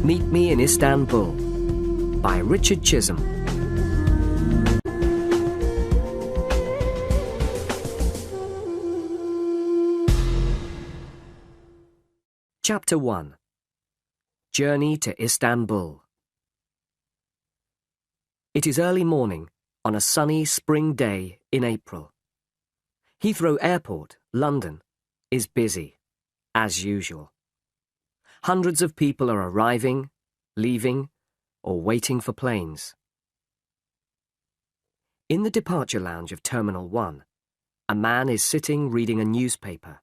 Meet Me in Istanbul by Richard Chisholm. Chapter 1. Journey to Istanbul. It is early morning on a sunny spring day in April. Heathrow Airport, London, is busy, as usual. Hundreds of people are arriving, leaving, or waiting for planes. In the departure lounge of Terminal 1, a man is sitting reading a newspaper.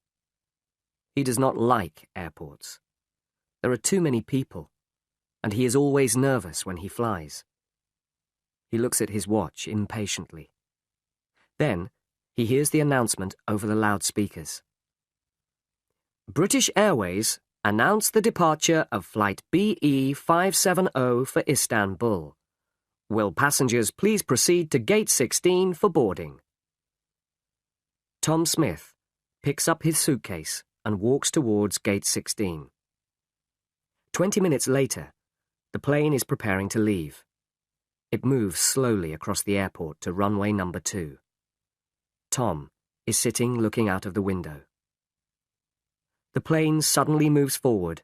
He does not like airports. There are too many people, and he is always nervous when he flies. He looks at his watch impatiently. Then, he hears the announcement over the loudspeakers. British Airways announce the departure of Flight BE 570 for Istanbul. Will passengers please proceed to Gate 16 for boarding? Tom Smith picks up his suitcase and walks towards Gate 16. 20 minutes later, the plane is preparing to leave. It moves slowly across the airport to runway number 2. Tom is sitting looking out of the window. The plane suddenly moves forward,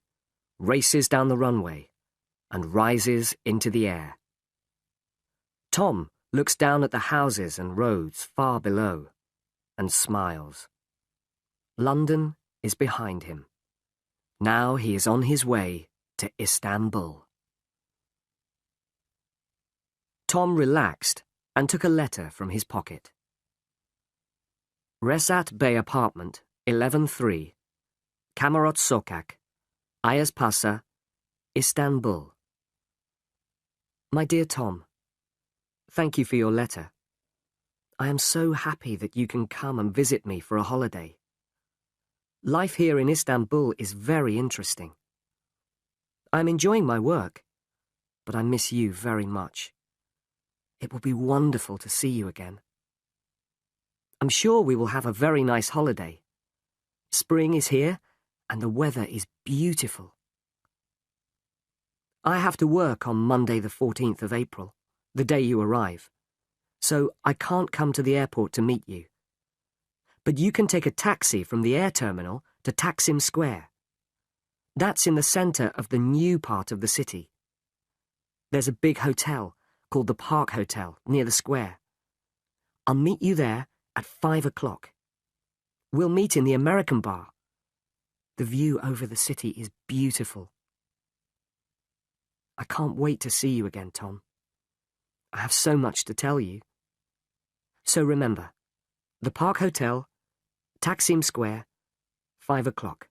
races down the runway, and rises into the air. Tom looks down at the houses and roads far below and smiles. London is behind him. Now he is on his way to Istanbul. Tom relaxed and took a letter from his pocket. Resat Bey Apartment, 11-3, Kamarot Sokak, Ayazpasa, Istanbul. My dear Tom, thank you for your letter. I am so happy that you can come and visit me for a holiday. Life here in Istanbul is very interesting. I'm enjoying my work, but I miss you very much. It will be wonderful to see you again. I'm sure we will have a very nice holiday. Spring is here, and the weather is beautiful. I have to work on Monday the 14th of April, the day you arrive, so I can't come to the airport to meet you. But you can take a taxi from the air terminal to Taksim Square. That's in the centre of the new part of the city. There's a big hotel called the Park Hotel near the square. I'll meet you there at 5 o'clock. We'll meet in the American bar. The view over the city is beautiful. I can't wait to see you again, Tom. I have so much to tell you. So remember, the Park Hotel, Taksim Square, 5 o'clock.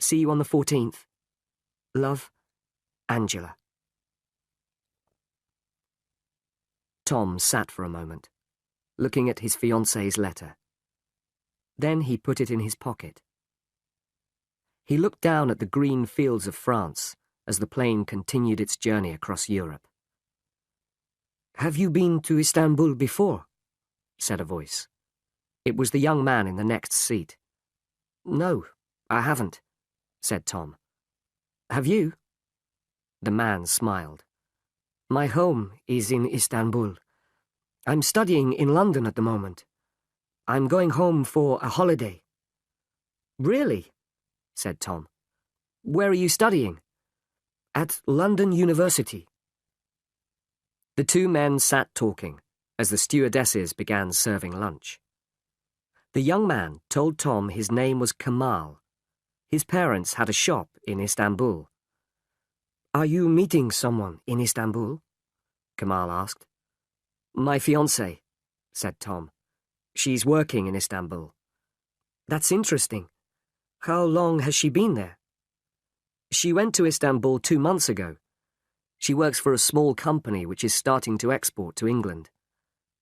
See you on the 14th. Love, Angela. Tom sat for a moment, looking at his fiancée's letter. Then he put it in his pocket. He looked down at the green fields of France as the plane continued its journey across Europe. Have you been to Istanbul before? Said a voice. It was the young man in the next seat. No, I haven't, said Tom. Have you? The man smiled. My home is in Istanbul. I'm studying in London at the moment. I'm going home for a holiday. Really? Said Tom. Where are you studying? At London University. The two men sat talking as the stewardesses began serving lunch. The young man told Tom his name was Kemal. His parents had a shop in Istanbul. Are you meeting someone in Istanbul? Kemal asked. My fiancée, said Tom. She's working in Istanbul. That's interesting. How long has she been there? She went to Istanbul 2 months ago. She works for a small company which is starting to export to England.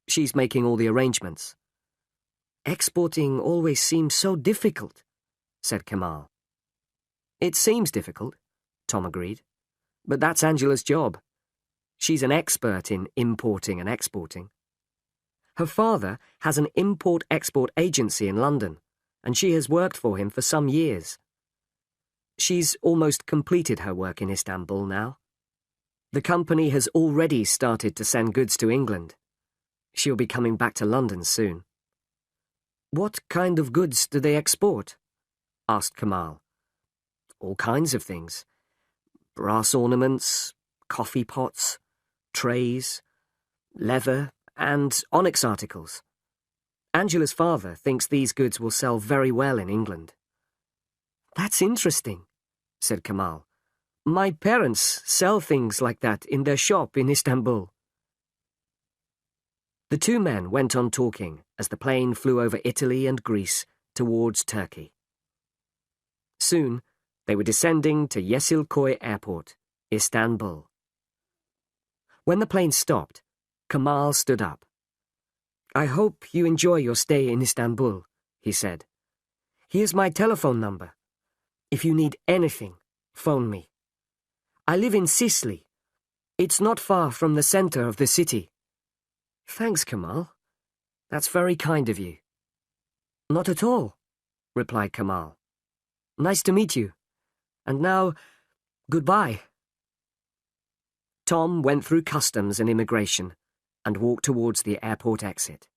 She's making all the arrangements. Exporting always seems so difficult, said Kemal. It seems difficult, Tom agreed. But that's Angela's job. She's an expert in importing and exporting. Her father has an import-export agency in London, and she has worked for him for some years. She's almost completed her work in Istanbul now. The company has already started to send goods to England. She'll be coming back to London soon. What kind of goods do they export? Asked Kamal. All kinds of things. Brass ornaments, coffee pots, trays, leather, and onyx articles. Angela's father thinks these goods will sell very well in England. That's interesting, said Kamal. My parents sell things like that in their shop in Istanbul. The two men went on talking as the plane flew over Italy and Greece towards Turkey. Soon, they were descending to Yeşilköy Airport, Istanbul. When the plane stopped, Kamal stood up. I hope you enjoy your stay in Istanbul, he said. Here's my telephone number. If you need anything, phone me. I live in Sicily. It's not far from the center of the city. Thanks, Kamal. That's very kind of you. Not at all, replied Kamal. Nice to meet you. And now, goodbye. Tom went through customs and immigration and walked towards the airport exit.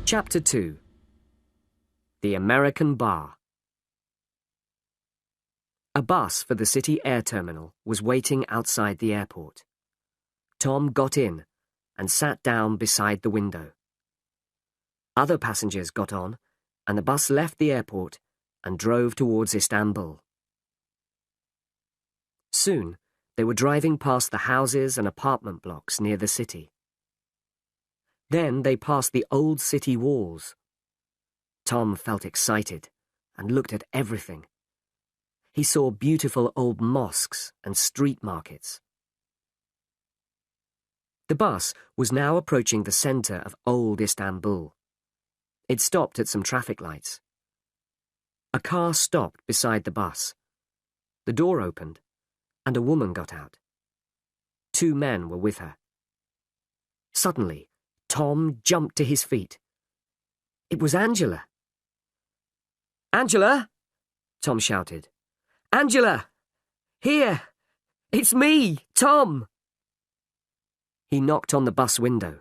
Chapter 2. The American Bar. A bus for the city air terminal was waiting outside the airport. Tom got in and sat down beside the window. Other passengers got on, and the bus left the airport and drove towards Istanbul. Soon, they were driving past the houses and apartment blocks near the city. Then they passed the old city walls. Tom felt excited and looked at everything. He saw beautiful old mosques and street markets. The bus was now approaching the center of old Istanbul. It stopped at some traffic lights. A car stopped beside the bus. The door opened, and a woman got out. Two men were with her. Suddenly, Tom jumped to his feet. It was Angela. Angela! Tom shouted. Angela! Here! It's me, Tom! He knocked on the bus window.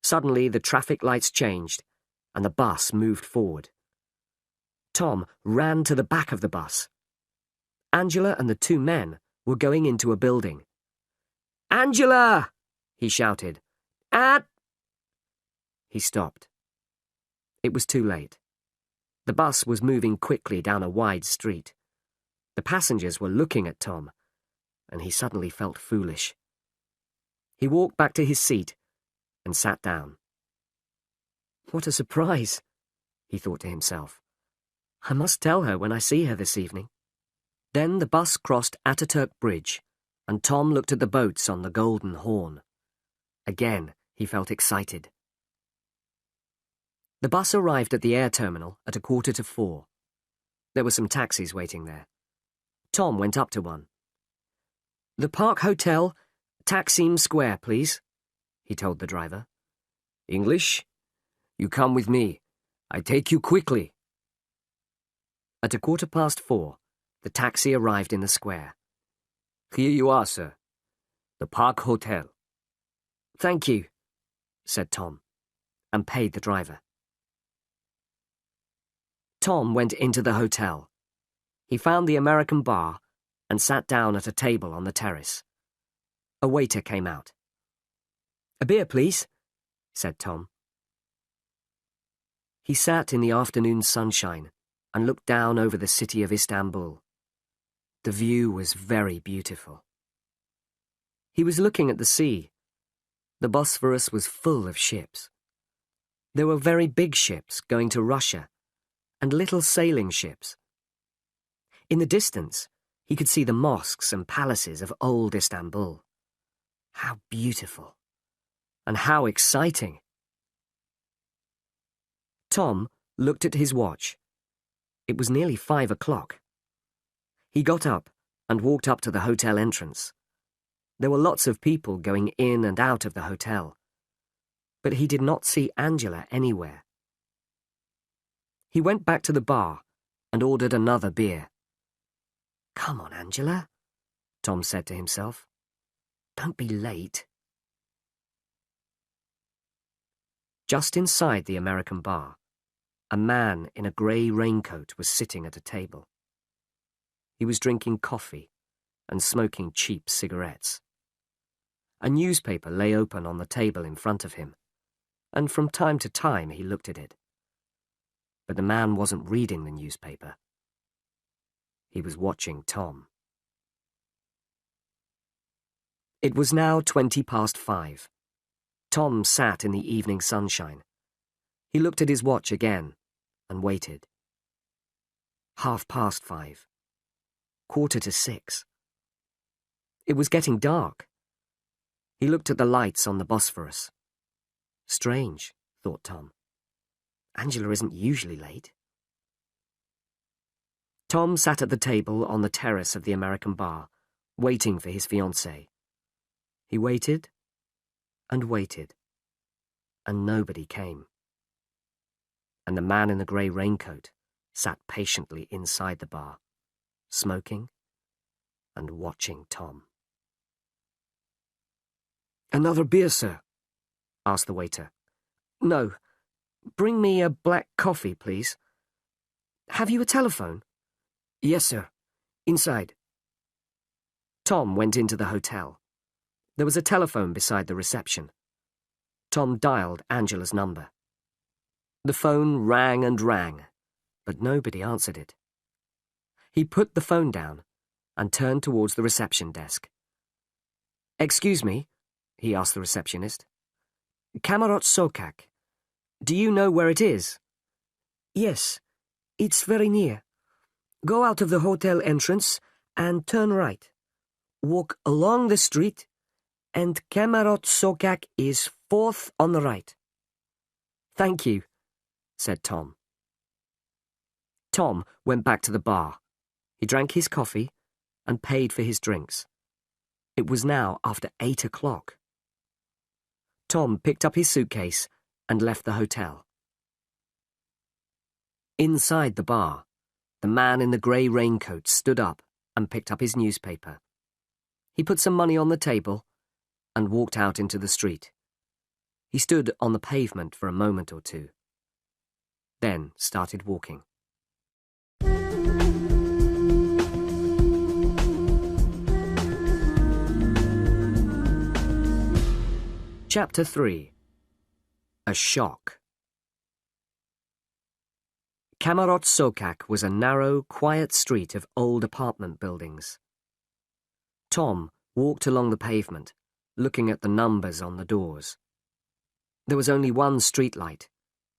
Suddenly, the traffic lights changed, and the bus moved forward. Tom ran to the back of the bus. Angela and the two men were going into a building. Angela! He shouted. He stopped. It was too late. The bus was moving quickly down a wide street. The passengers were looking at Tom, and he suddenly felt foolish. He walked back to his seat and sat down. What a surprise, he thought to himself. I must tell her when I see her this evening. Then the bus crossed Ataturk Bridge, and Tom looked at the boats on the Golden Horn. Again, he felt excited. The bus arrived at the air terminal at 3:45. There were some taxis waiting there. Tom went up to one. The Park Hotel, Taksim Square, please, he told the driver. English? You come with me. I take you quickly. At 4:15, the taxi arrived in the square. Here you are, sir. The Park Hotel. Thank you, said Tom, and paid the driver. Tom went into the hotel. He found the American bar and sat down at a table on the terrace. A waiter came out. A beer, please, said Tom. He sat in the afternoon sunshine and looked down over the city of Istanbul. The view was very beautiful. He was looking at the sea. The Bosphorus was full of ships. There were very big ships going to Russia, and little sailing ships. In the distance, he could see the mosques and palaces of old Istanbul. How beautiful, and how exciting. Tom looked at his watch. It was nearly 5 o'clock. He got up and walked up to the hotel entrance. There were lots of people going in and out of the hotel. but he did not see Angela anywhere. He went back to the bar and ordered another beer. "Come on, Angela," Tom said to himself. "Don't be late." Just inside the American bar, a man in a grey raincoat was sitting at a table. He was drinking coffee and smoking cheap cigarettes. A newspaper lay open on the table in front of him, and from time to time he looked at it. But the man wasn't reading the newspaper. He was watching Tom. It was now 5:20. Tom sat in the evening sunshine. He looked at his watch again and waited. 5:30. 5:45. It was getting dark. He looked at the lights on the Bosphorus. Strange, thought Tom. Angela isn't usually late. Tom sat at the table on the terrace of the American bar, waiting for his fiancée. He waited and waited, and nobody came. And the man in the grey raincoat sat patiently inside the bar, smoking and watching Tom. "Another beer, sir?" asked the waiter. "No. Bring me a black coffee, please." "Have you a telephone?" "Yes, sir. Inside." Tom went into the hotel. There was a telephone beside the reception. Tom dialed Angela's number. The phone rang and rang, but nobody answered it. He put the phone down and turned towards the reception desk. "Excuse me," he asked the receptionist. "Kamarot Sokak. Do you know where it is?" "Yes, it's very near. Go out of the hotel entrance and turn right. Walk along the street, and Kamarot Sokak is 4th on the right." "Thank you," said Tom. Tom went back to the bar. He drank his coffee and paid for his drinks. It was now after 8 o'clock. Tom picked up his suitcase and left the hotel. Inside the bar, the man in the grey raincoat stood up and picked up his newspaper. He put some money on the table and walked out into the street. He stood on the pavement for a moment or two, then started walking. Chapter 3. A Shock. Kamarot Sokak was a narrow, quiet street of old apartment buildings. Tom walked along the pavement, looking at the numbers on the doors. There was only one streetlight,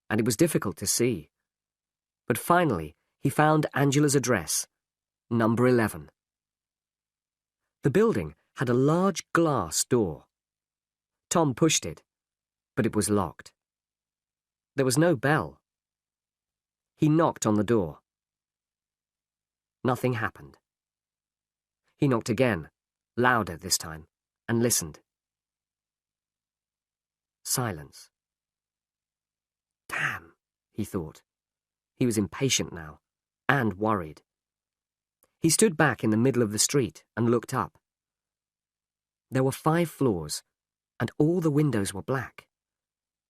and it was difficult to see. But finally, he found Angela's address, number 11. The building had a large glass door. Tom pushed it, but it was locked. There was no bell. He knocked on the door. Nothing happened. He knocked again, louder this time, and listened. Silence. Damn, he thought. He was impatient now, and worried. He stood back in the middle of the street and looked up. There were 5 floors, and all the windows were black.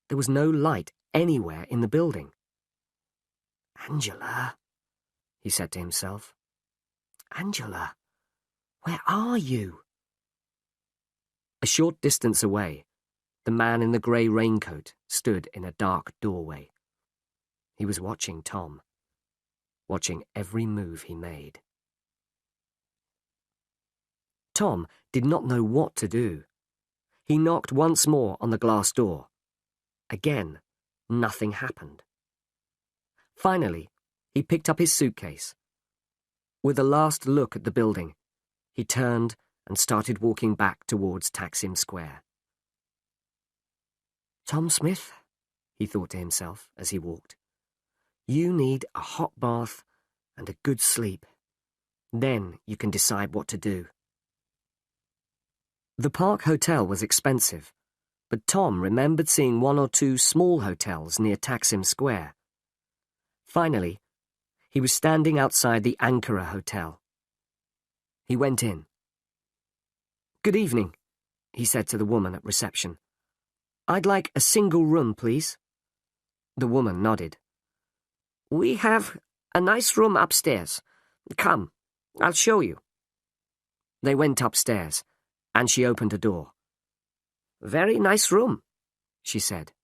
There was no light anywhere in the building. "Angela," he said to himself. "Angela, where are you?" A short distance away, the man in the grey raincoat stood in a dark doorway. He was watching Tom, watching every move he made. Tom did not know what to do. He knocked once more on the glass door. Again, nothing happened. Finally, he picked up his suitcase. With a last look at the building, he turned and started walking back towards Taksim Square. "Tom Smith," he thought to himself as he walked, "you need a hot bath and a good sleep. Then you can decide what to do." The Park Hotel was expensive, but Tom remembered seeing one or two small hotels near Taksim Square. Finally, he was standing outside the Ankara Hotel. He went in. "Good evening," he said to the woman at reception. "I'd like a single room, please." The woman nodded. "We have a nice room upstairs. Come, I'll show you." They went upstairs, and she opened a door. "Very nice room," she said.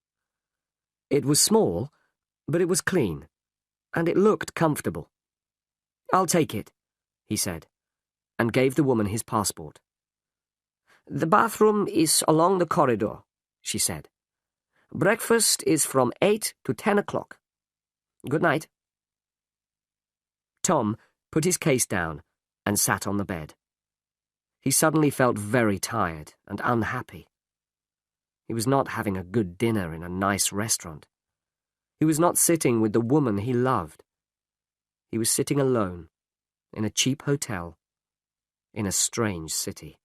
It was small, but it was clean, and it looked comfortable. "I'll take it," he said, and gave the woman his passport. "The bathroom is along the corridor," she said. "Breakfast is from 8 to 10 o'clock. Good night." Tom put his case down and sat on the bed. He suddenly felt very tired and unhappy. He was not having a good dinner in a nice restaurant. He was not sitting with the woman he loved. He was sitting alone, in a cheap hotel, in a strange city.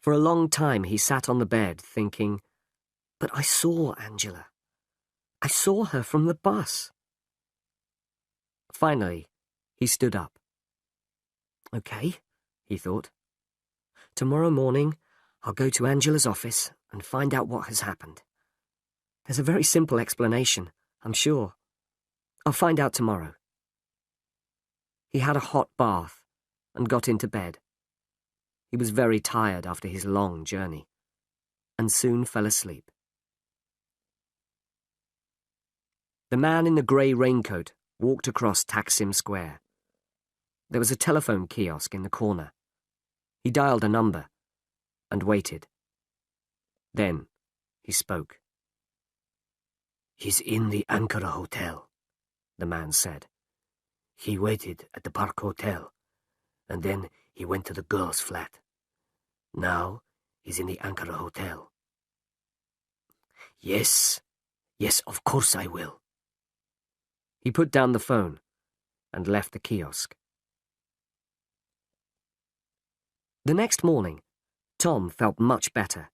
For a long time he sat on the bed thinking, "But I saw Angela. I saw her from the bus." Finally, he stood up. "Okay," he thought. "Tomorrow morning, I'll go to Angela's office and find out what has happened. There's a very simple explanation, I'm sure. I'll find out tomorrow." He had a hot bath and got into bed. He was very tired after his long journey, and soon fell asleep. The man in the grey raincoat walked across Taksim Square. There was a telephone kiosk in the corner. He dialed a number and waited. Then he spoke. "He's in the Ankara Hotel," the man said. "He waited at the Park Hotel, and then he went to the girl's flat. Now he's in the Ankara Hotel." Yes, of course I will." He put down the phone and left the kiosk. The next morning, Tom felt much better.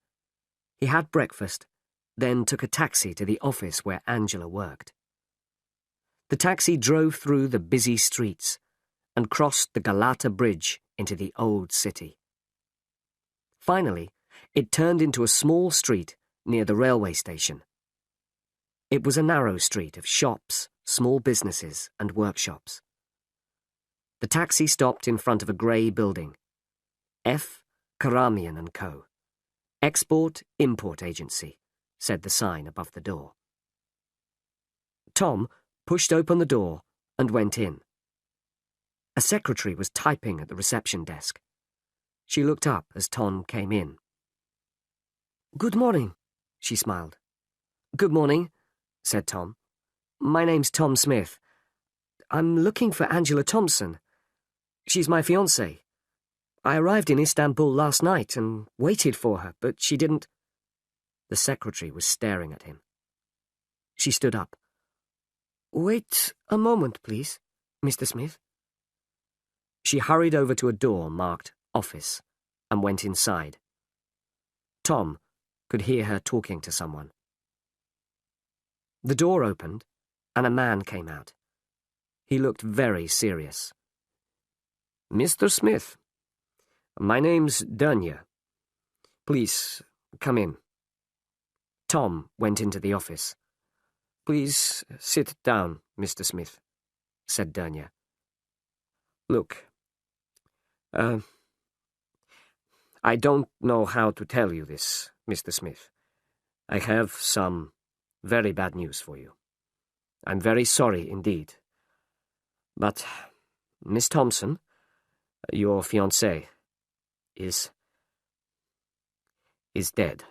He had breakfast, then took a taxi to the office where Angela worked. The taxi drove through the busy streets and crossed the Galata Bridge into the old city. Finally, it turned into a small street near the railway station. It was a narrow street of shops, small businesses, and workshops. The taxi stopped in front of a grey building. F. Karamian & Co. Export-Import Agency, said the sign above the door. Tom pushed open the door and went in. A secretary was typing at the reception desk. She looked up as Tom came in. "Good morning," she smiled. "Good morning," said Tom. "My name's Tom Smith. I'm looking for Angela Thompson. She's my fiancée. I arrived in Istanbul last night and waited for her, but she didn't—" The secretary was staring at him. She stood up. "Wait a moment, please, Mr. Smith." She hurried over to a door marked Office and went inside. Tom could hear her talking to someone. The door opened, and a man came out. He looked very serious. "Mr. Smith, my name's Danya. Please, come in." Tom went into the office. "Please sit down, Mr. Smith," said Danya. "Look, I don't know how to tell you this, Mr. Smith. I have some very bad news for you. I'm very sorry indeed. But Miss Thompson, your fiancée, is dead."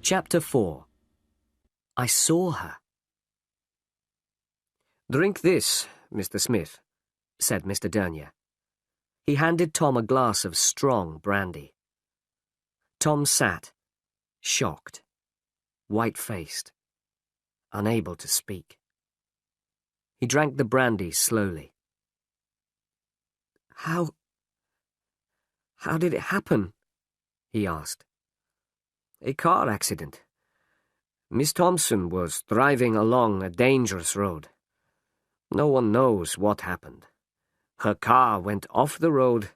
Chapter 4. I saw her. "Drink this, Mr. Smith," said Mr. Dernier. He handed Tom a glass of strong brandy. Tom sat, shocked, white-faced, unable to speak. He drank the brandy slowly. How did it happen? He asked. A car accident. Miss Thompson was driving along a dangerous road. No one knows what happened. Her car went off the road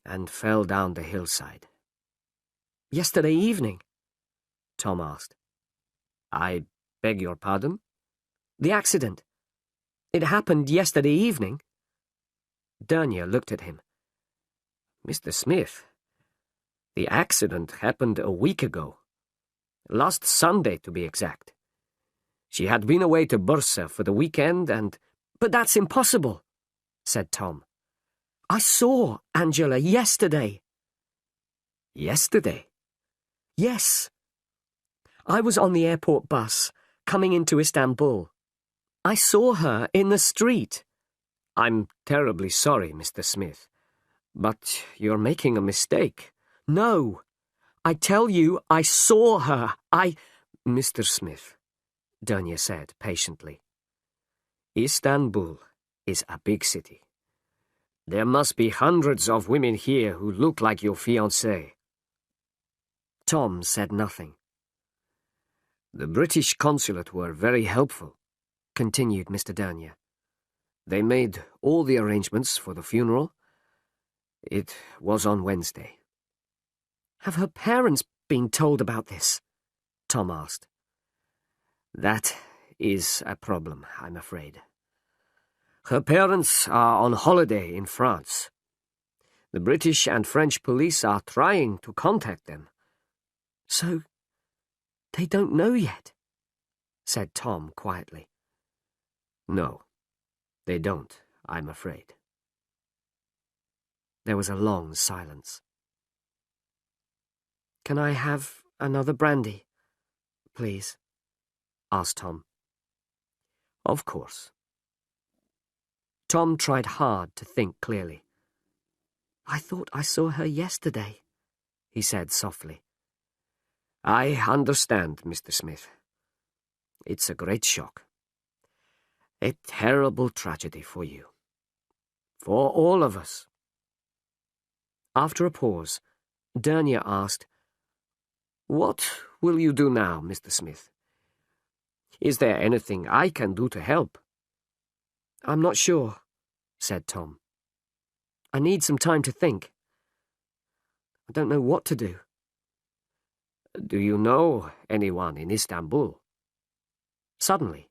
and fell down the hillside. Yesterday evening? Tom asked. I beg your pardon? The accident. It happened yesterday evening? Dernier looked at him. Mr. Smith, the accident happened a week ago. Last Sunday, to be exact. She had been away to Bursa for the weekend and— But that's impossible, said Tom. I saw Angela yesterday. Yesterday? Yes. I was on the airport bus, coming into Istanbul. I saw her in the street. I'm terribly sorry, Mr. Smith, but you're making a mistake. No. I tell you, I saw her. Mr. Smith, Dernier said patiently. Istanbul is a big city. There must be hundreds of women here who look like your fiancée. Tom said nothing. The British consulate were very helpful, continued Mr. Dernier. They made all the arrangements for the funeral. It was on Wednesday. Have her parents been told about this? Tom asked. That is a problem, I'm afraid. Her parents are on holiday in France. The British and French police are trying to contact them. So, they don't know yet, said Tom quietly. No, they don't, I'm afraid. There was a long silence. Can I have another brandy, please? Asked Tom. Of course. Tom tried hard to think clearly. I thought I saw her yesterday, he said softly. I understand, Mr. Smith. It's a great shock. A terrible tragedy for you. For all of us. After a pause, Dernier asked, What will you do now, Mr. Smith? Is there anything I can do to help? I'm not sure, said Tom. I need some time to think. I don't know what to do. Do you know anyone in Istanbul? Suddenly,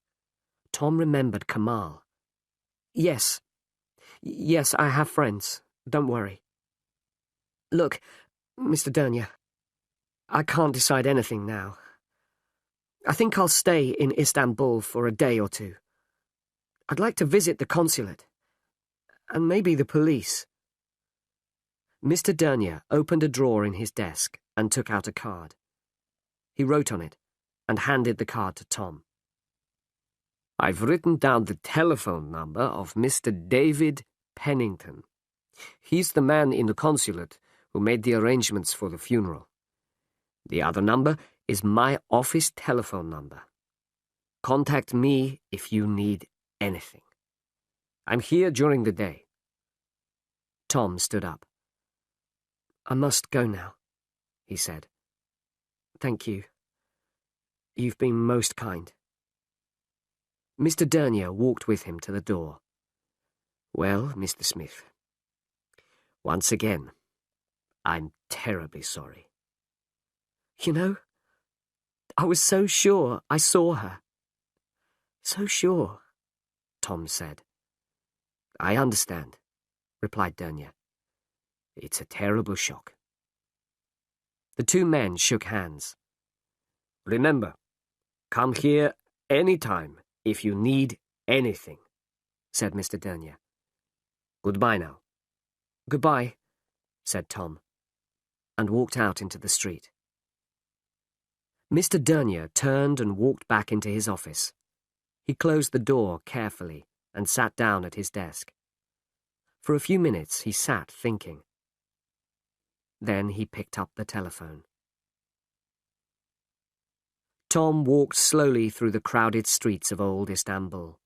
Tom remembered Kamal. Yes, I have friends. Don't worry. Look, Mr. Dernier, I can't decide anything now. I think I'll stay in Istanbul for a day or two. I'd like to visit the consulate, and maybe the police. Mr. Dernier opened a drawer in his desk and took out a card. He wrote on it and handed the card to Tom. I've written down the telephone number of Mr. David Pennington. He's the man in the consulate who made the arrangements for the funeral. The other number is my office telephone number. Contact me if you need anything. I'm here during the day. Tom stood up. I must go now, he said. Thank you. You've been most kind. Mr. Dernier walked with him to the door. Well, Mr. Smith, once again, I'm terribly sorry. You know, I was so sure I saw her. So sure, Tom said. I understand, replied Dernier. It's a terrible shock. The two men shook hands. Remember, come here any time if you need anything, said Mr. Dernier. Goodbye now. Goodbye, said Tom, and walked out into the street. Mr. Dernier turned and walked back into his office. He closed the door carefully and sat down at his desk. For a few minutes he sat thinking. Then he picked up the telephone. Tom walked slowly through the crowded streets of old Istanbul.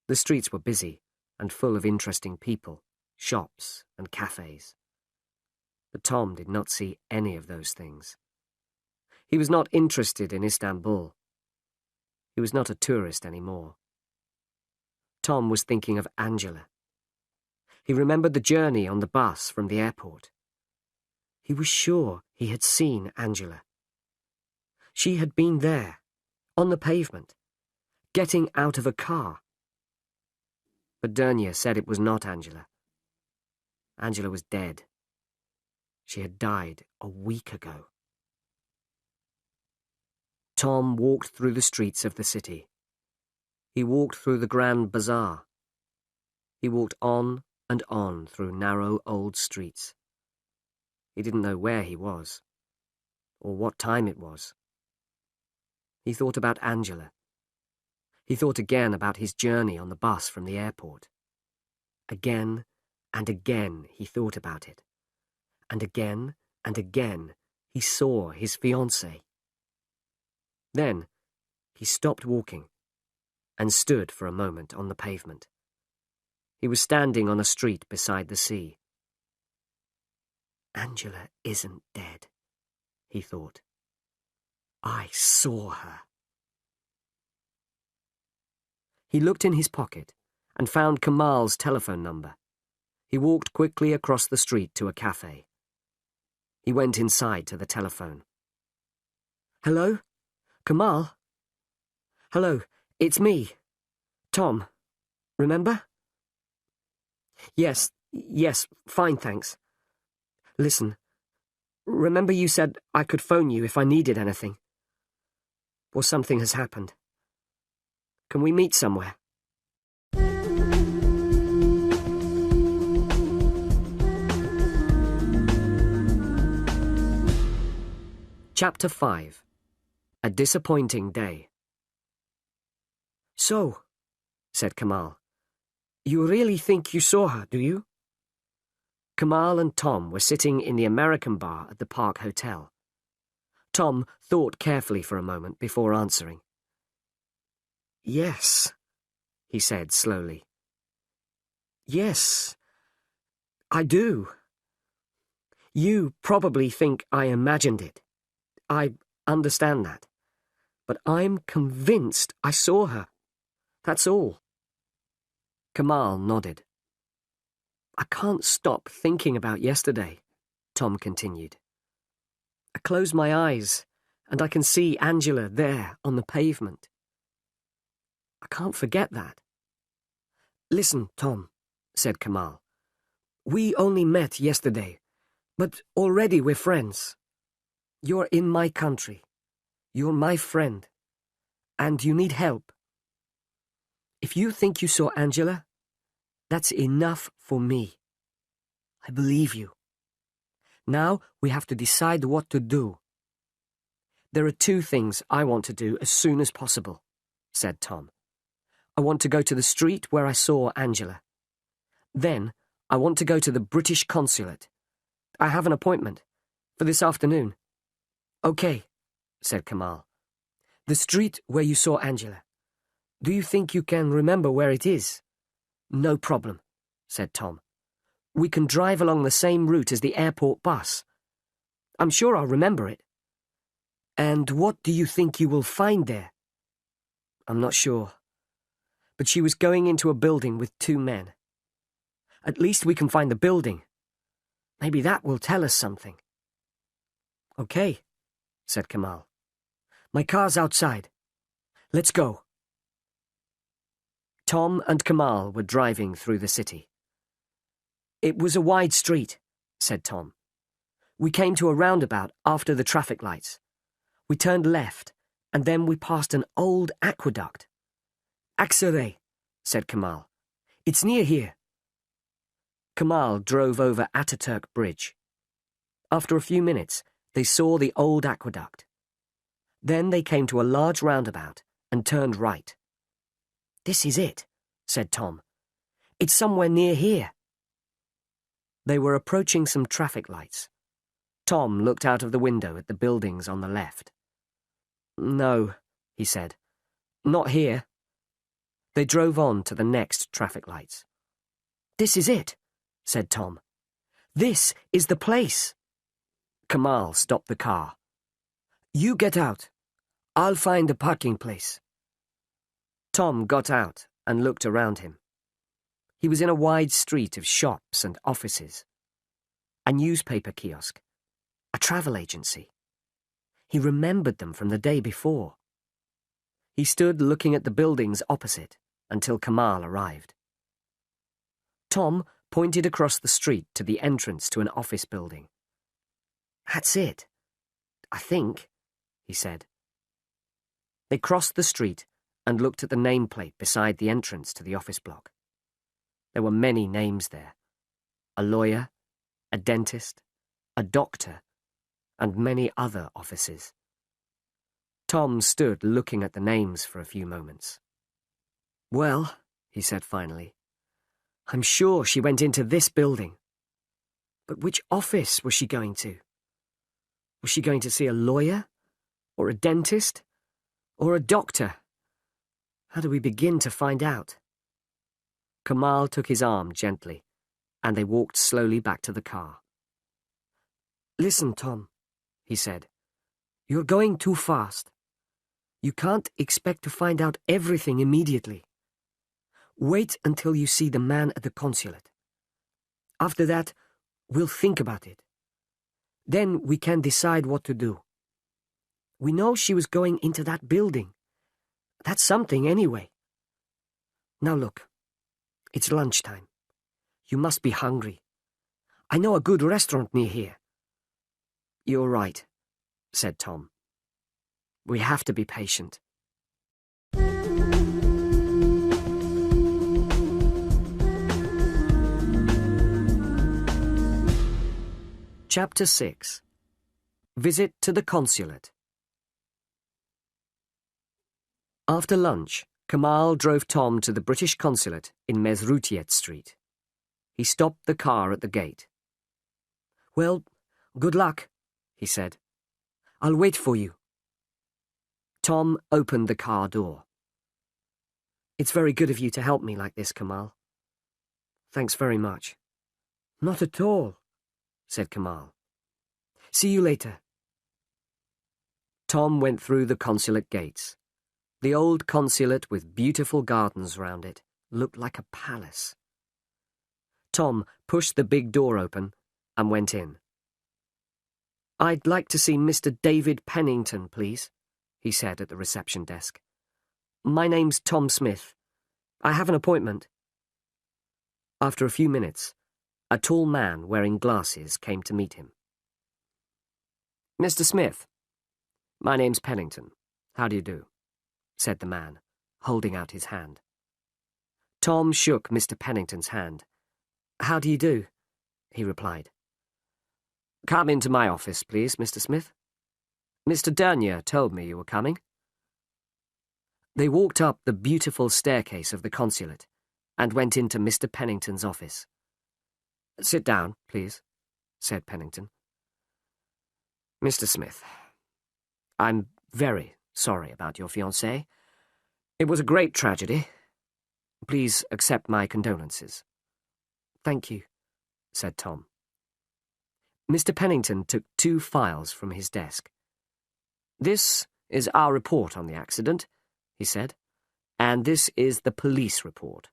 The streets were busy and full of interesting people, shops and cafes. But Tom did not see any of those things. He was not interested in Istanbul. He was not a tourist anymore. Tom was thinking of Angela. He remembered the journey on the bus from the airport. He was sure he had seen Angela. She had been there, on the pavement, getting out of a car. But Dernier said it was not Angela. Angela was dead. She had died a week ago. Tom walked through the streets of the city. He walked through the Grand Bazaar. He walked on and on through narrow old streets. He didn't know where he was, or what time it was. He thought about Angela. He thought again about his journey on the bus from the airport. Again and again he thought about it. And again he saw his fiancée. Then he stopped walking and stood for a moment on the pavement. He was standing on a street beside the sea. Angela isn't dead, he thought. I saw her. He looked in his pocket and found Kamal's telephone number. He walked quickly across the street to a cafe. He went inside to the telephone. Hello? Kamal? Hello, it's me. Tom. Remember? Yes, fine, thanks. Listen, remember you said I could phone you if I needed anything? Or something has happened. Can we meet somewhere? Chapter 5. A Disappointing Day. So, said Kamal, you really think you saw her, do you? Kamal and Tom were sitting in the American bar at the Park Hotel. Tom thought carefully for a moment before answering. Yes, he said slowly. Yes, I do. You probably think I imagined it. I understand that. But I'm convinced I saw her. That's all. Kamal nodded. I can't stop thinking about yesterday, Tom continued. I close my eyes and I can see Angela there on the pavement. I can't forget that. Listen, Tom, said Kamal. We only met yesterday, but already we're friends. You're in my country. You're my friend. And you need help. If you think you saw Angela, that's enough for me. I believe you. Now we have to decide what to do. There are two things I want to do as soon as possible, said Tom. I want to go to the street where I saw Angela. Then I want to go to the British consulate. I have an appointment for this afternoon. Okay, said Kamal. The street where you saw Angela. Do you think you can remember where it is? No problem, said Tom. We can drive along the same route as the airport bus. I'm sure I'll remember it. And what do you think you will find there? I'm not sure. But she was going into a building with two men. At least we can find the building. Maybe that will tell us something. Okay, said Kamal. My car's outside. Let's go. Tom and Kamal were driving through the city. It was a wide street, said Tom. We came to a roundabout after the traffic lights. We turned left, and then we passed an old aqueduct. Aksarey, said Kamal. It's near here. Kamal drove over Ataturk Bridge. After a few minutes, they saw the old aqueduct. Then they came to a large roundabout and turned right. This is it, said Tom. It's somewhere near here. They were approaching some traffic lights. Tom looked out of the window at the buildings on the left. No, he said. Not here. They drove on to the next traffic lights. "This is it," said Tom. "This is the place." Kamal stopped the car. "You get out. I'll find a parking place." Tom got out and looked around him. He was in a wide street of shops and offices. A newspaper kiosk. A travel agency. He remembered them from the day before. He stood looking at the buildings opposite until Kamal arrived. Tom pointed across the street to the entrance to an office building. "That's it, I think," he said. They crossed the street and looked at the nameplate beside the entrance to the office block. There were many names there. A lawyer, a dentist, a doctor, and many other offices. Tom stood looking at the names for a few moments. "Well," he said finally, "I'm sure she went into this building. But which office was she going to? Was she going to see a lawyer? Or a dentist? Or a doctor? How do we begin to find out?" Kamal took his arm gently, and they walked slowly back to the car. "Listen, Tom," he said. "You're going too fast. You can't expect to find out everything immediately. Wait until you see the man at the consulate. After that, we'll think about it. Then we can decide what to do. We know she was going into that building. That's something anyway. Now look, it's lunchtime. You must be hungry. I know a good restaurant near here." "You're right," said Tom. "We have to be patient." Chapter 6. Visit to the Consulate. After lunch, Kamal drove Tom to the British Consulate in Mesrutiet Street. He stopped the car at the gate. "Well, good luck," he said. "I'll wait for you." Tom opened the car door. "It's very good of you to help me like this, Kamal." "Thanks very much." "Not at all," said Kamal. "See you later." Tom went through the consulate gates. The old consulate with beautiful gardens round it looked like a palace. Tom pushed the big door open and went in. "I'd like to see Mr. David Pennington, please," he said at the reception desk. "My name's Tom Smith. I have an appointment." After a few minutes, a tall man wearing glasses came to meet him. "Mr. Smith, my name's Pennington. How do you do?" said the man, holding out his hand. Tom shook Mr. Pennington's hand. "How do you do?" he replied. "Come into my office, please, Mr. Smith. Mr. Dernier told me you were coming." They walked up the beautiful staircase of the consulate and went into Mr. Pennington's office. "Sit down, please," said Pennington. "Mr. Smith, I'm very sorry about your fiancée. It was a great tragedy. Please accept my condolences." "Thank you," said Tom. Mr. Pennington took 2 files from his desk. "This is our report on the accident," he said, "and this is the police report.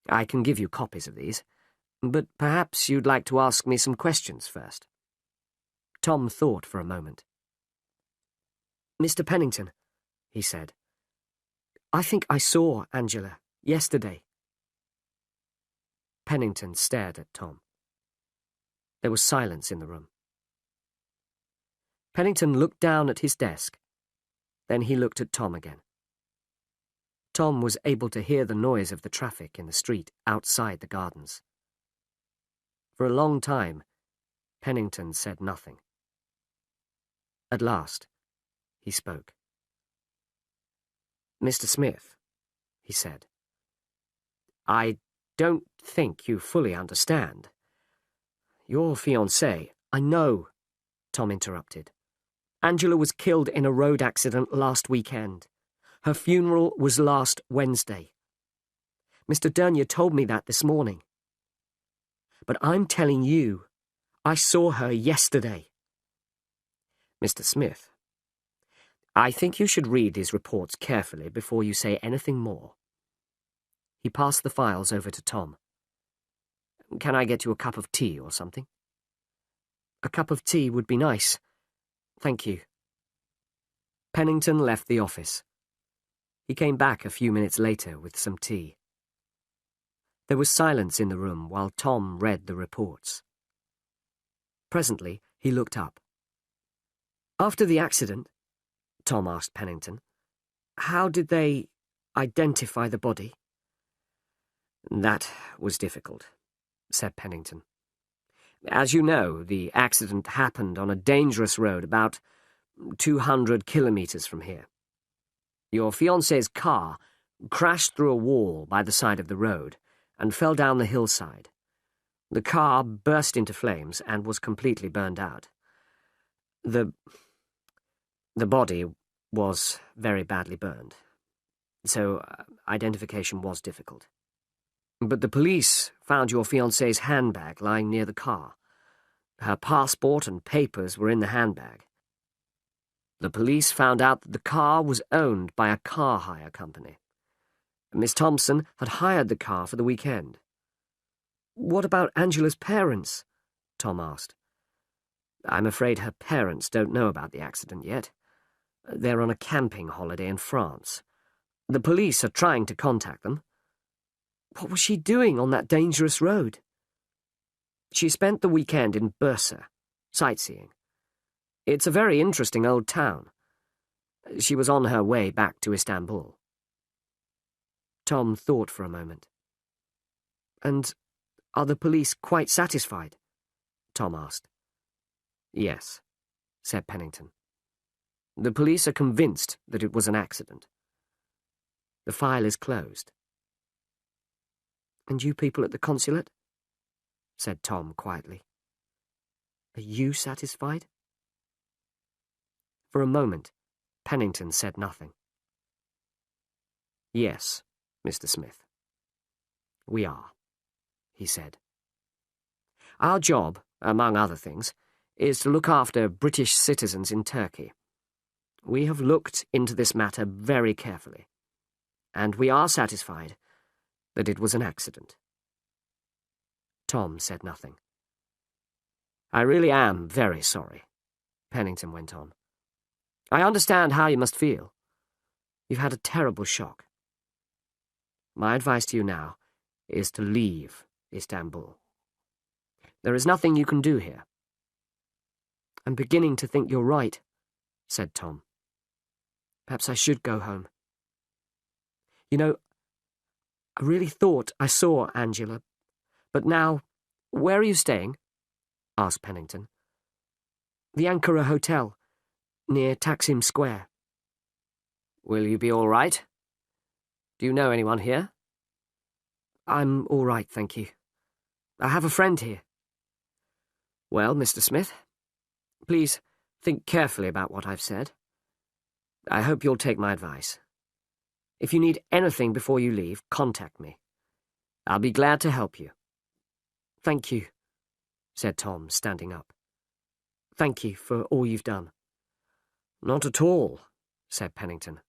I can give you copies of these, but perhaps you'd like to ask me some questions first." Tom thought for a moment. "Mr. Pennington," he said, "I think I saw Angela yesterday." Pennington stared at Tom. There was silence in the room. Pennington looked down at his desk. Then he looked at Tom again. Tom was able to hear the noise of the traffic in the street outside the gardens. For a long time, Pennington said nothing. At last, he spoke. "Mr. Smith," he said, "I don't think you fully understand. Your fiancée—" "I know," Tom interrupted. "Angela was killed in a road accident last weekend. Her funeral was last Wednesday. Mr. Dernier told me that this morning. But I'm telling you, I saw her yesterday. Mr. Smith, I think you should read these reports carefully before you say anything more. He passed the files over to Tom. Can I get you a cup of tea or something? A cup of tea would be nice. Thank you. Pennington left the office. He came back a few minutes later with some tea. There was silence in the room while Tom read the reports. Presently, he looked up. After the accident, Tom asked Pennington, how did they identify the body? That was difficult, said Pennington. As you know, the accident happened on a dangerous road about 200 kilometers from here. Your fiancé's car crashed through a wall by the side of the road and fell down the hillside. The car burst into flames and was completely burned out. The body was very badly burned, so identification was difficult. But the police found your fiancé's handbag lying near the car. Her passport and papers were in the handbag. The police found out that the car was owned by a car hire company. Miss Thompson had hired the car for the weekend. What about Angela's parents? Tom asked. I'm afraid her parents don't know about the accident yet. They're on a camping holiday in France. The police are trying to contact them. What was she doing on that dangerous road? She spent the weekend in Bursa, sightseeing. It's a very interesting old town. She was on her way back to Istanbul. Tom thought for a moment. And are the police quite satisfied? Tom asked. Yes, said Pennington. The police are convinced that it was an accident. The file is closed. And you people at the consulate? Said Tom quietly. Are you satisfied? For a moment, Pennington said nothing. Yes, Mr. Smith. We are, he said. Our job, among other things, is to look after British citizens in Turkey. We have looked into this matter very carefully, and we are satisfied that it was an accident. Tom said nothing. I really am very sorry, Pennington went on. I understand how you must feel. You've had a terrible shock. My advice to you now is to leave Istanbul. There is nothing you can do here. I'm beginning to think you're right, said Tom. Perhaps I should go home. You know, I really thought I saw Angela, but now, where are you staying? Asked Pennington. The Ankara Hotel, near Taksim Square. Will you be all right? Do you know anyone here? I'm all right, thank you. I have a friend here. Well, Mr. Smith, please think carefully about what I've said. I hope you'll take my advice. If you need anything before you leave, contact me. I'll be glad to help you. Thank you, said Tom, standing up. Thank you for all you've done. Not at all, said Pennington.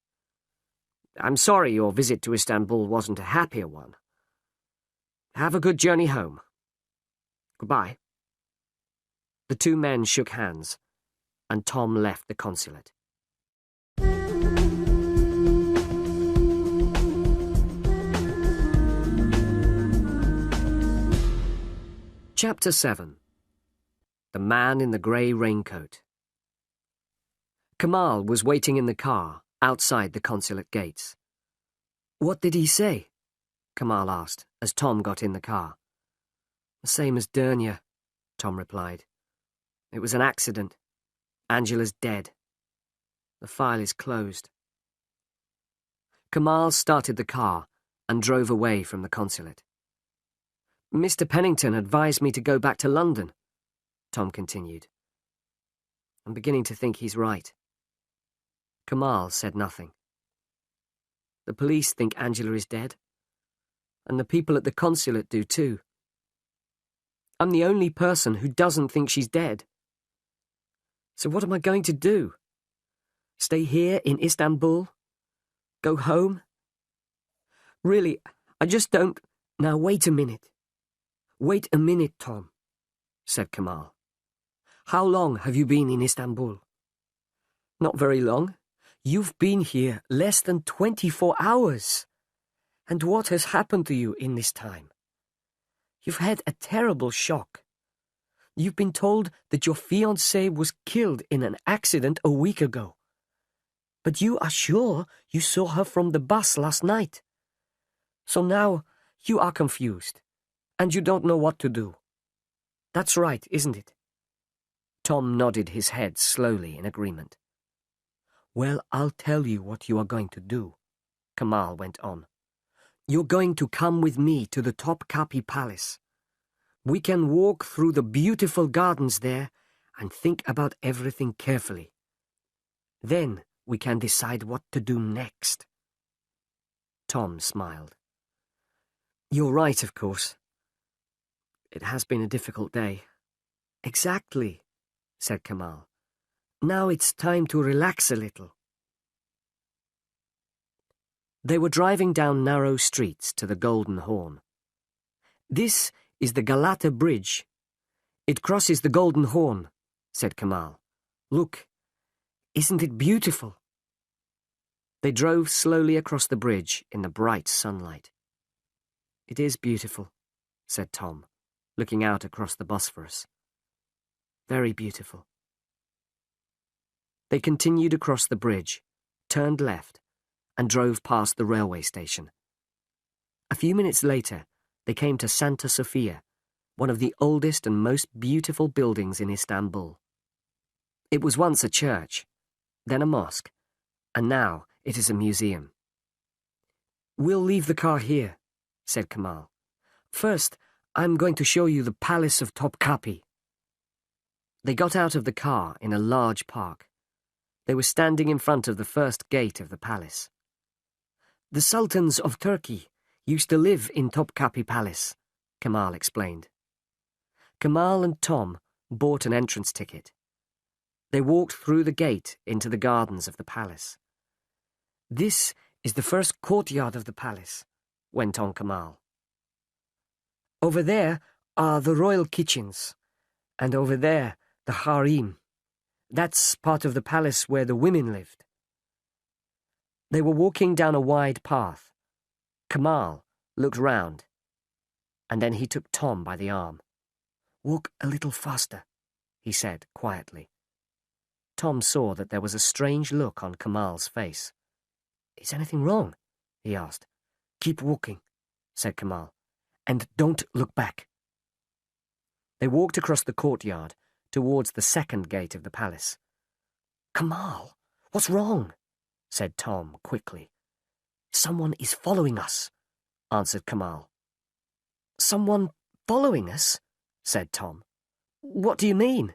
I'm sorry your visit to Istanbul wasn't a happier one. Have a good journey home. Goodbye. The two men shook hands, and Tom left the consulate. Chapter 7. The Man in the Grey Raincoat. Kamal was waiting in the car outside the consulate gates. What did he say? Kamal asked as Tom got in the car. The same as Dernier, Tom replied. It was an accident. Angela's dead. The file is closed. Kamal started the car and drove away from the consulate. Mr. Pennington advised me to go back to London, Tom continued. I'm beginning to think he's right. Kamal said nothing. The police think Angela is dead. and the people at the consulate do too. I'm the only person who doesn't think she's dead. So what am I going to do? Stay here in Istanbul? Go home? Really, I just don't... Now wait a minute. Wait a minute, Tom, said Kamal. How long have you been in Istanbul? Not very long. You've been here less than 24 hours. And what has happened to you in this time? You've had a terrible shock. You've been told that your fiancée was killed in an accident a week ago. But you are sure you saw her from the bus last night. So now you are confused, and you don't know what to do. That's right, isn't it? Tom nodded his head slowly in agreement. Well, I'll tell you what you are going to do, Kamal went on. You're going to come with me to the Topkapi Palace. We can walk through the beautiful gardens there and think about everything carefully. Then we can decide what to do next. Tom smiled. You're right, of course. It has been a difficult day. Exactly, said Kamal. Now it's time to relax a little. They were driving down narrow streets to the Golden Horn. This is the Galata Bridge. It crosses the Golden Horn, said Kamal. Look, isn't it beautiful? They drove slowly across the bridge in the bright sunlight. It is beautiful, said Tom, looking out across the Bosphorus. Very beautiful. They continued across the bridge, turned left, and drove past the railway station. A few minutes later, they came to Santa Sofia, one of the oldest and most beautiful buildings in Istanbul. It was once a church, then a mosque, and now it is a museum. We'll leave the car here, said Kamal. First, I'm going to show you the Palace of Topkapi. They got out of the car in a large park. They were standing in front of the first gate of the palace. The Sultans of Turkey used to live in Topkapi Palace, Kamal explained. Kamal and Tom bought an entrance ticket. They walked through the gate into the gardens of the palace. This is the first courtyard of the palace, went on Kamal. Over there are the royal kitchens, and over there the harem. That's part of the palace where the women lived. They were walking down a wide path. Kamal looked round, and then he took Tom by the arm. Walk a little faster, he said quietly. Tom saw that there was a strange look on Kamal's face. Is anything wrong? He asked. Keep walking, said Kamal, and don't look back. They walked across the courtyard towards the second gate of the palace. Kamal, what's wrong? Said Tom quickly. Someone is following us, answered Kamal. Someone following us? Said Tom. What do you mean?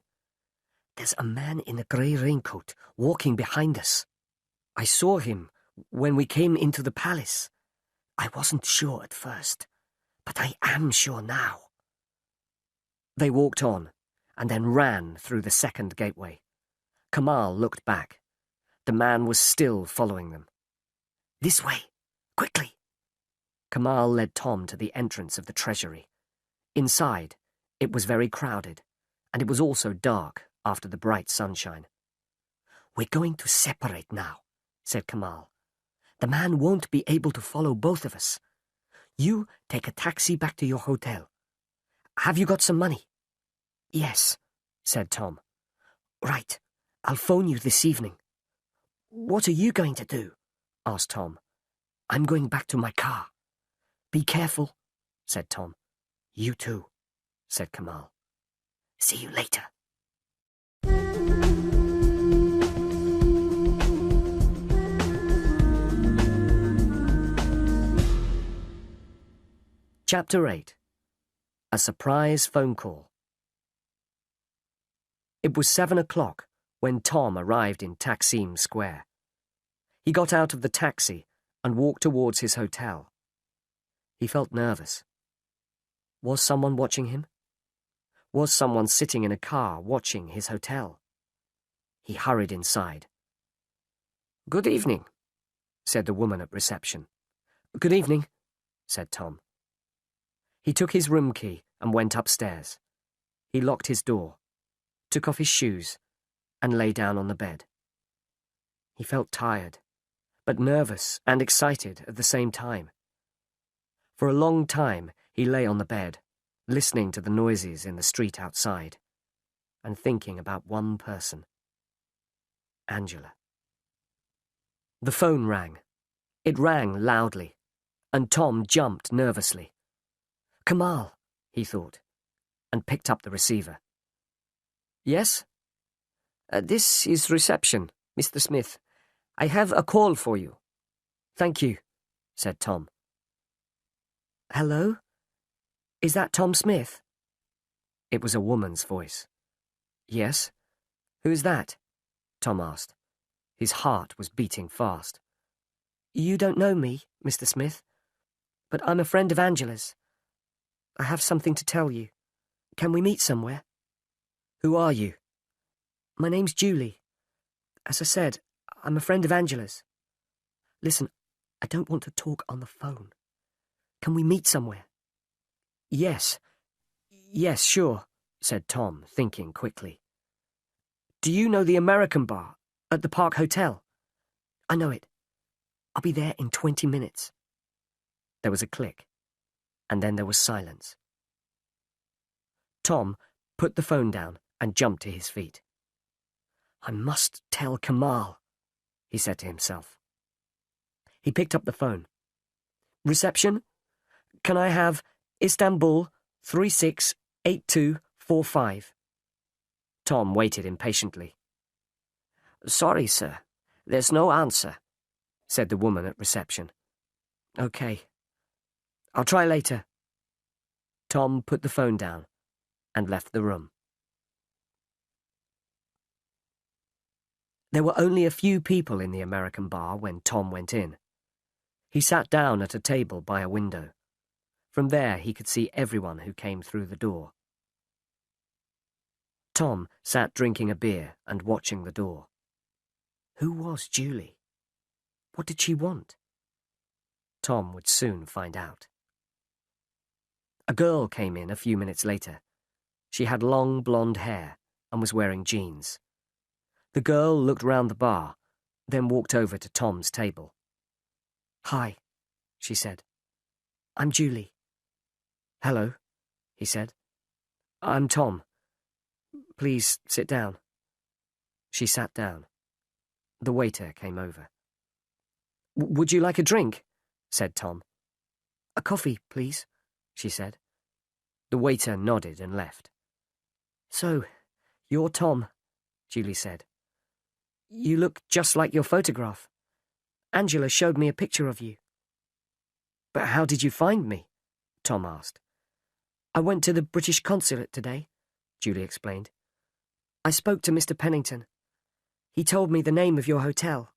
There's a man in a grey raincoat walking behind us. I saw him when we came into the palace. I wasn't sure at first, but I am sure now. They walked on, and then ran through the second gateway. Kamal looked back. The man was still following them. This way, quickly. Kamal led Tom to the entrance of the treasury. Inside, it was very crowded, and it was also dark after the bright sunshine. We're going to separate now, said Kamal. The man won't be able to follow both of us. You take a taxi back to your hotel. Have you got some money? Yes, said Tom. Right, I'll phone you this evening. What are you going to do? Asked Tom. I'm going back to my car. Be careful, said Tom. You too, said Kamal. See you later. Chapter 8. A surprise phone call. It was 7 o'clock when Tom arrived in Taksim Square. He got out of the taxi and walked towards his hotel. He felt nervous. Was someone watching him? Was someone sitting in a car watching his hotel? He hurried inside. "Good evening," said the woman at reception. "Good evening," said Tom. He took his room key and went upstairs. He locked his door, took off his shoes, and lay down on the bed. He felt tired, but nervous and excited at the same time. For a long time he lay on the bed, listening to the noises in the street outside, and thinking about one person. Angela. The phone rang. It rang loudly, and Tom jumped nervously. Kamal, he thought, and picked up the receiver. "Yes? This is reception, Mr. Smith. I have a call for you." "Thank you," said Tom. "Hello? Is that Tom Smith?" It was a woman's voice. "Yes? Who's that?" Tom asked. His heart was beating fast. "You don't know me, Mr. Smith, but I'm a friend of Angela's. I have something to tell you. Can we meet somewhere?" "Who are you?" "My name's Julie. As I said, I'm a friend of Angela's. Listen, I don't want to talk on the phone. Can we meet somewhere?" Yes, sure," said Tom, thinking quickly. "Do you know the American bar at the Park Hotel?" "I know it. I'll be there in 20 minutes. There was a click, and then there was silence. Tom put the phone down and jumped to his feet. "I must tell Kamal," he said to himself. He picked up the phone. "Reception? Can I have Istanbul 368245? Tom waited impatiently. "Sorry, sir. There's no answer," said the woman at reception. "Okay. I'll try later." Tom put the phone down and left the room. There were only a few people in the American bar when Tom went in. He sat down at a table by a window. From there he could see everyone who came through the door. Tom sat drinking a beer and watching the door. Who was Julie? What did she want? Tom would soon find out. A girl came in a few minutes later. She had long blonde hair and was wearing jeans. The girl looked round the bar, then walked over to Tom's table. "Hi," she said. "I'm Julie." "Hello," he said. "I'm Tom. Please sit down." She sat down. The waiter came over. "Would you like a drink?" said Tom. "A coffee, please," she said. The waiter nodded and left. "So, you're Tom," Julie said. "You look just like your photograph. Angela showed me a picture of you." "But how did you find me?" Tom asked. "I went to the British consulate today," Julie explained. "I spoke to Mr. Pennington. He told me the name of your hotel.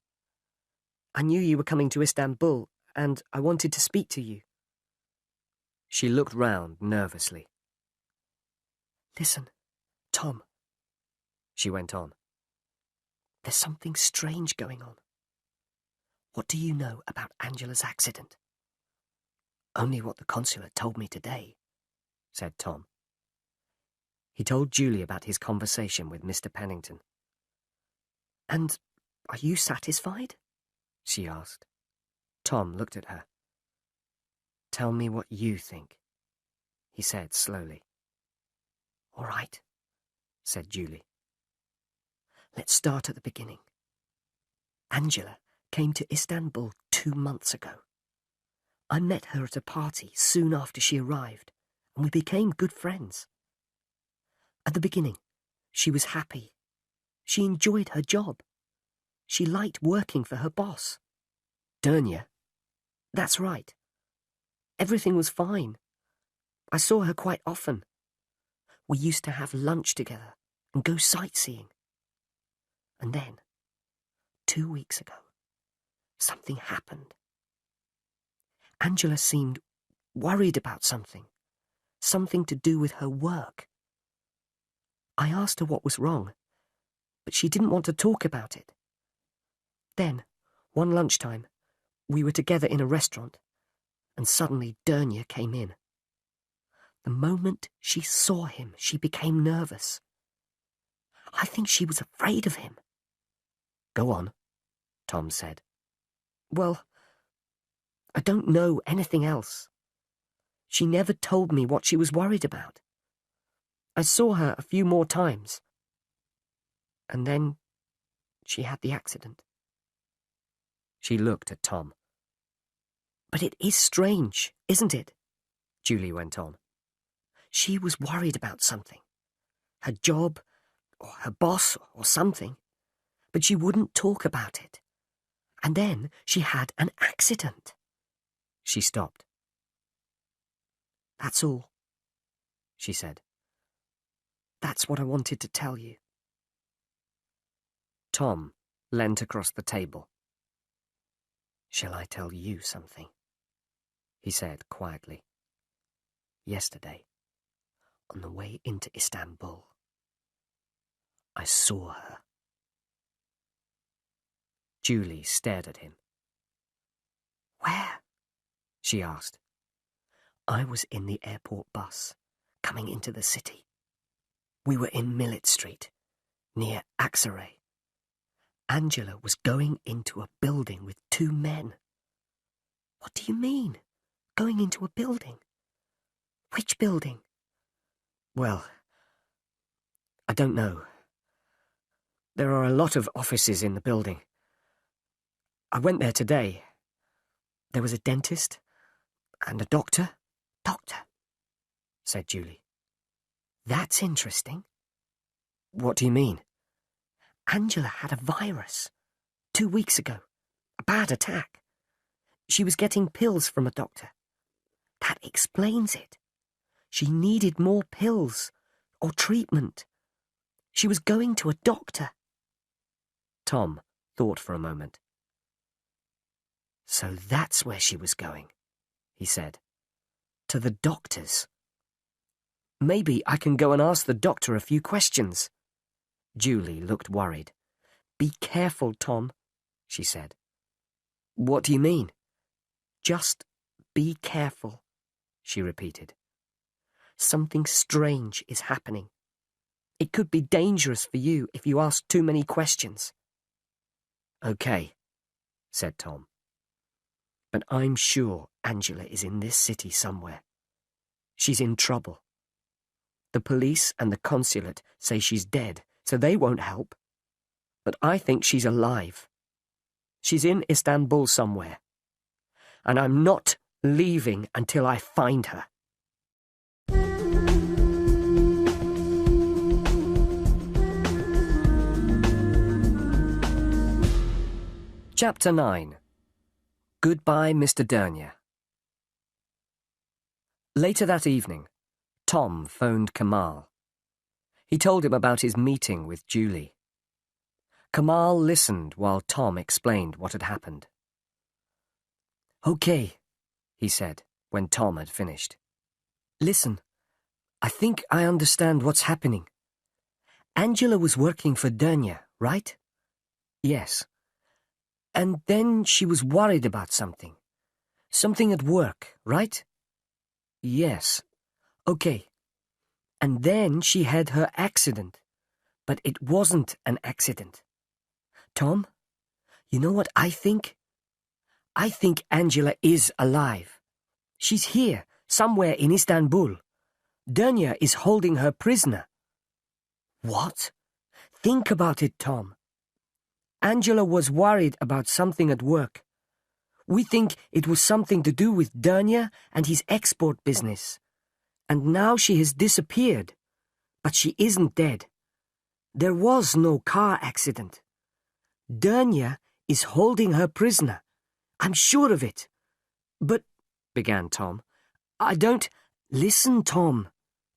I knew you were coming to Istanbul, and I wanted to speak to you." She looked round nervously. "Listen, Tom," she went on. "There's something strange going on. What do you know about Angela's accident?" "Only what the consulate told me today," said Tom. He told Julie about his conversation with Mr. Pennington. "And are you satisfied?" she asked. Tom looked at her. "Tell me what you think," he said slowly. "All right," said Julie. "Let's start at the beginning. Angela came to Istanbul 2 months ago. I met her at a party soon after she arrived, and we became good friends. At the beginning, she was happy. She enjoyed her job. She liked working for her boss. Dernia. That's right. Everything was fine. I saw her quite often. We used to have lunch together and go sightseeing. And then, 2 weeks ago, something happened. Angela seemed worried about something. Something to do with her work. I asked her what was wrong, but she didn't want to talk about it. Then, one lunchtime, we were together in a restaurant, and suddenly Dernier came in. The moment she saw him, she became nervous. I think she was afraid of him. Go on, Tom said. Well, I don't know anything else. She never told me what she was worried about. I saw her a few more times. And then she had the accident. She looked at Tom. But it is strange, isn't it? Julie went on. She was worried about something. Her job, or her boss, or something. But she wouldn't talk about it. And then she had an accident. She stopped. That's all, she said. That's what I wanted to tell you. Tom leant across the table. Shall I tell you something? He said quietly. Yesterday, on the way into Istanbul, I saw her. Julie stared at him. Where? She asked. I was in the airport bus, coming into the city. We were in Millet Street, near Aksaray. Angela was going into a building with two men. What do you mean, going into a building? Which building? Well, I don't know. There are a lot of offices in the building. I went there today. There was a dentist and a doctor. Doctor, said Julie. That's interesting. What do you mean? Angela had a virus 2 weeks ago. A bad attack. She was getting pills from a doctor. That explains it. She needed more pills or treatment. She was going to a doctor. Tom thought for a moment. So that's where she was going, he said. To the doctor's. Maybe I can go and ask the doctor a few questions. Julie looked worried. Be careful, Tom, she said. What do you mean? Just be careful, she repeated. Something strange is happening. It could be dangerous for you if you ask too many questions. Okay, said Tom. But I'm sure Angela is in this city somewhere. She's in trouble. The police and the consulate say she's dead, so they won't help. But I think she's alive. She's in Istanbul somewhere. And I'm not leaving until I find her. Chapter 9. Goodbye, Mr. Dernier. Later that evening, Tom phoned Kamal. He told him about his meeting with Julie. Kamal listened while Tom explained what had happened. Okay, he said when Tom had finished. Listen, I think I understand what's happening. Angela was working for Dernier, right? Yes. And then she was worried about something. Something at work, right? Yes. Okay. And then she had her accident. But it wasn't an accident. Tom, you know what I think? I think Angela is alive. She's here, somewhere in Istanbul. Dernier is holding her prisoner. What? Think about it, Tom. Angela was worried about something at work. We think it was something to do with Dernier and his export business. And now she has disappeared. But she isn't dead. There was no car accident. Dernier is holding her prisoner. I'm sure of it. But, began Tom, I don't... Listen, Tom,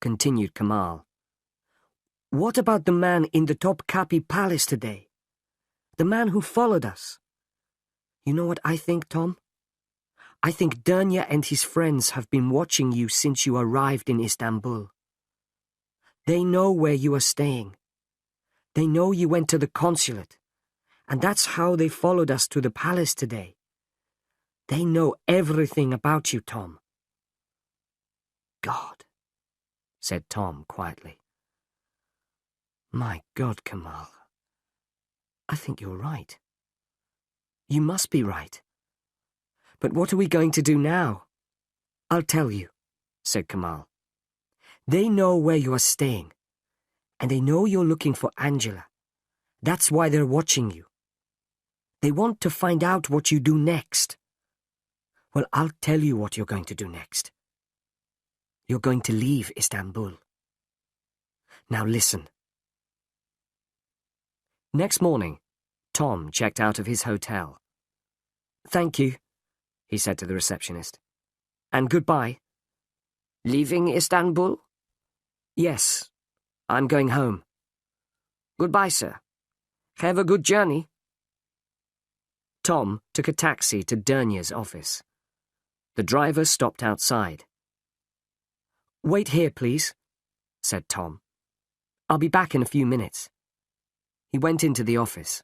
continued Kamal. What about the man in the Topkapi Palace today? The man who followed us? You know what I think, Tom? I think Dernya and his friends have been watching you since you arrived in Istanbul. They know where you are staying. They know you went to the consulate, and that's how they followed us to the palace today. They know everything about you, Tom. God, said Tom quietly. My God, Kamal. I think you're right. You must be right. But what are we going to do now? I'll tell you, said Kamal. They know where you are staying, and they know you're looking for Angela. That's why they're watching you. They want to find out what you do next. Well, I'll tell you what you're going to do next. You're going to leave Istanbul. Now listen. Next morning, Tom checked out of his hotel. Thank you, he said to the receptionist. And goodbye. Leaving Istanbul? Yes, I'm going home. Goodbye, sir. Have a good journey. Tom took a taxi to Dernya's office. The driver stopped outside. Wait here, please, said Tom. I'll be back in a few minutes. He went into the office.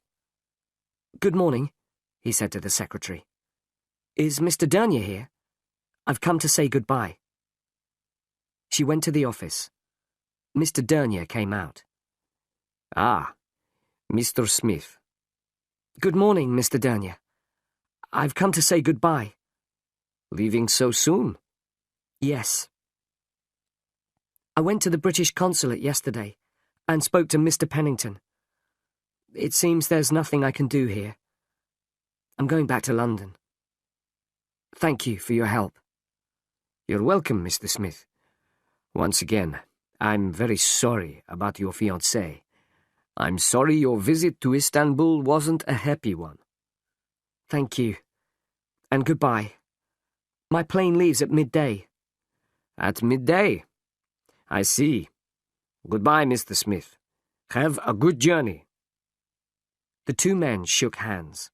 Good morning, he said to the secretary. Is Mr. Dernya here? I've come to say goodbye. She went to the office. Mr. Dernya came out. Ah, Mr. Smith. Good morning, Mr. Dernya. I've come to say goodbye. Leaving so soon? Yes. I went to the British consulate yesterday and spoke to Mr. Pennington. It seems there's nothing I can do here. I'm going back to London. Thank you for your help. You're welcome, Mr. Smith. Once again, I'm very sorry about your fiancée. I'm sorry your visit to Istanbul wasn't a happy one. Thank you. And goodbye. My plane leaves at midday. At midday? I see. Goodbye, Mr. Smith. Have a good journey. The two men shook hands.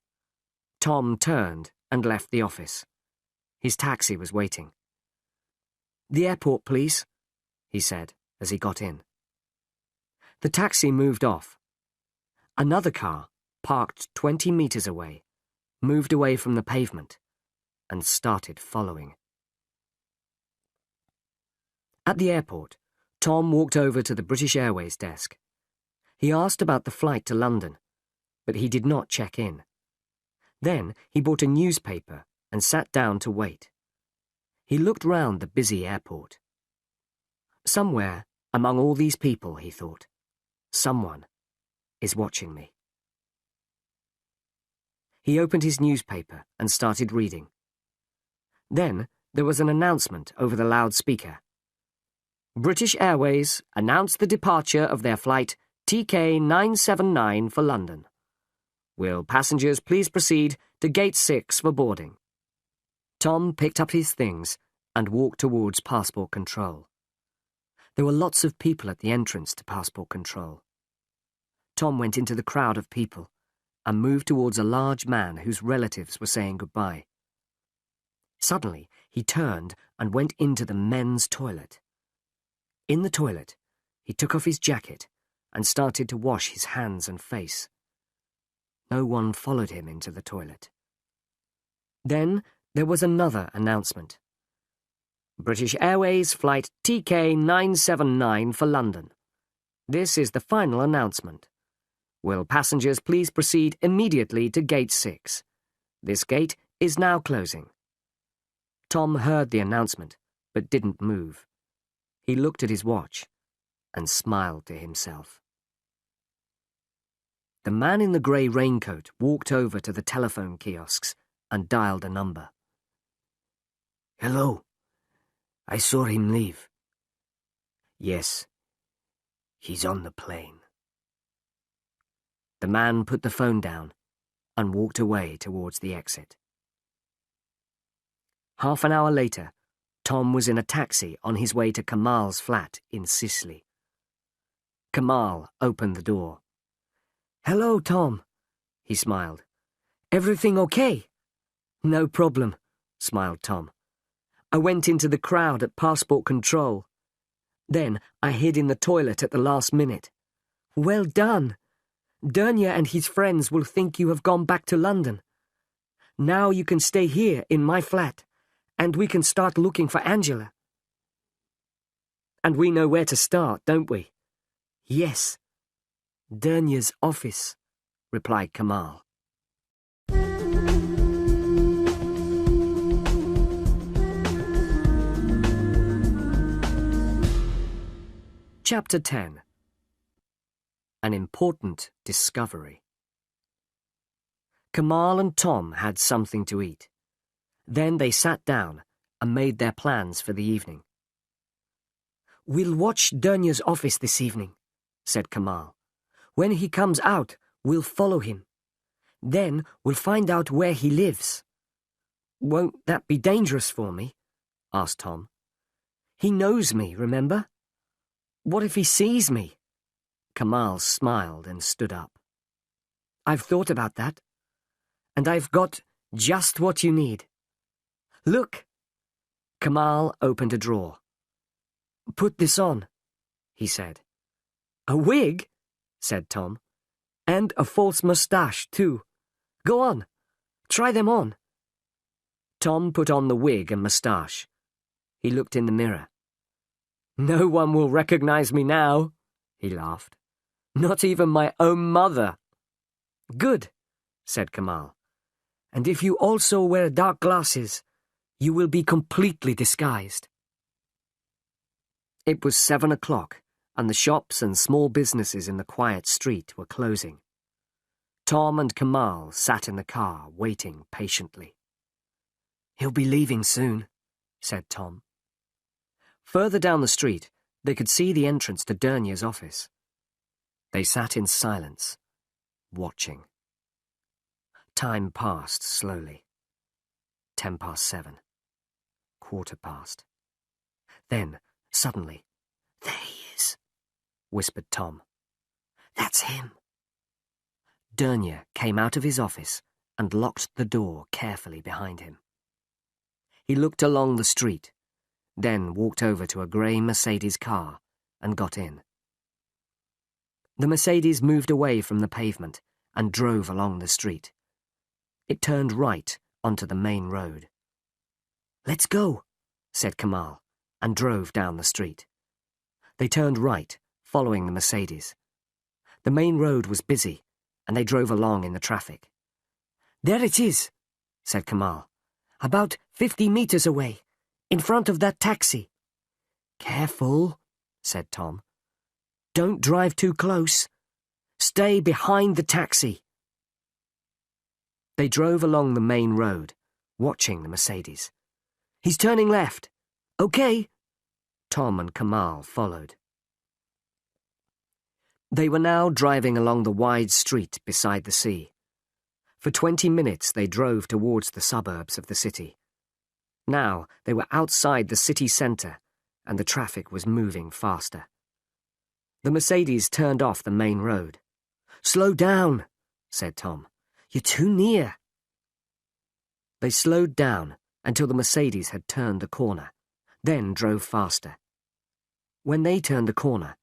Tom turned and left the office. His taxi was waiting. The airport, please, he said as he got in. The taxi moved off. Another car, parked 20 meters away, moved away from the pavement and started following. At the airport, Tom walked over to the British Airways desk. He asked about the flight to London, but he did not check in. Then he bought a newspaper and sat down to wait. He looked round the busy airport. Somewhere among all these people, he thought, someone is watching me. He opened his newspaper and started reading. Then there was an announcement over the loudspeaker. British Airways announced the departure of their flight TK 979 for London. Will passengers please proceed to Gate 6 for boarding? Tom picked up his things and walked towards passport control. There were lots of people at the entrance to passport control. Tom went into the crowd of people and moved towards a large man whose relatives were saying goodbye. Suddenly, he turned and went into the men's toilet. In the toilet, he took off his jacket and started to wash his hands and face. No one followed him into the toilet. Then there was another announcement. British Airways flight TK 979 for London. This is the final announcement. Will passengers please proceed immediately to Gate 6? This gate is now closing. Tom heard the announcement, but didn't move. He looked at his watch and smiled to himself. The man in the grey raincoat walked over to the telephone kiosks and dialed a number. Hello. I saw him leave. Yes, he's on the plane. The man put the phone down and walked away towards the exit. Half an hour later, Tom was in a taxi on his way to Kamal's flat in Sicily. Kamal opened the door. Hello, Tom, he smiled. Everything okay? No problem. smiled Tom. "I went into the crowd at passport control. Then I hid in the toilet at the last minute. Well done! Dernier and his friends will think you have gone back to London. Now you can stay here in my flat, and we can start looking for Angela." "And we know where to start, don't we?" "Yes. Dernier's office," replied Kamal. Chapter 10. An Important Discovery. Kamal and Tom had something to eat. Then they sat down and made their plans for the evening. "We'll watch Dernier's office this evening," said Kamal. "When he comes out, we'll follow him. Then we'll find out where he lives." "Won't that be dangerous for me?" asked Tom. "He knows me, remember? What if he sees me?" Kamal smiled and stood up. "I've thought about that, and I've got just what you need. Look!" Kamal opened a drawer. "Put this on," he said. "A wig?" said Tom. "And a false moustache, too. Go on, try them on." Tom put on the wig and moustache. He looked in the mirror. "No one will recognize me now," he laughed. "Not even my own mother." "Good," said Kamal. "And if you also wear dark glasses, you will be completely disguised." It was 7 o'clock, and the shops and small businesses in the quiet street were closing. Tom and Kamal sat in the car, waiting patiently. "He'll be leaving soon," said Tom. Further down the street, they could see the entrance to Dernier's office. They sat in silence, watching. Time passed slowly. 7:10. 7:15. Then, suddenly, "There he is," whispered Tom. "That's him." Dernier came out of his office and locked the door carefully behind him. He looked along the street, then walked over to a grey Mercedes car and got in. The Mercedes moved away from the pavement and drove along the street. It turned right onto the main road. "Let's go," said Kamal, and drove down the street. They turned right, following the Mercedes. The main road was busy, and they drove along in the traffic. "There it is," said Kamal. "About 50 meters away, in front of that taxi." "Careful," said Tom. "Don't drive too close. Stay behind the taxi." They drove along the main road, watching the Mercedes. "He's turning left." "Okay." Tom and Kamal followed. They were now driving along the wide street beside the sea. For 20 minutes they drove towards the suburbs of the city. Now they were outside the city centre, and the traffic was moving faster. The Mercedes turned off the main road. "Slow down," said Tom. "You're too near." They slowed down until the Mercedes had turned the corner, then drove faster. When they turned the corner,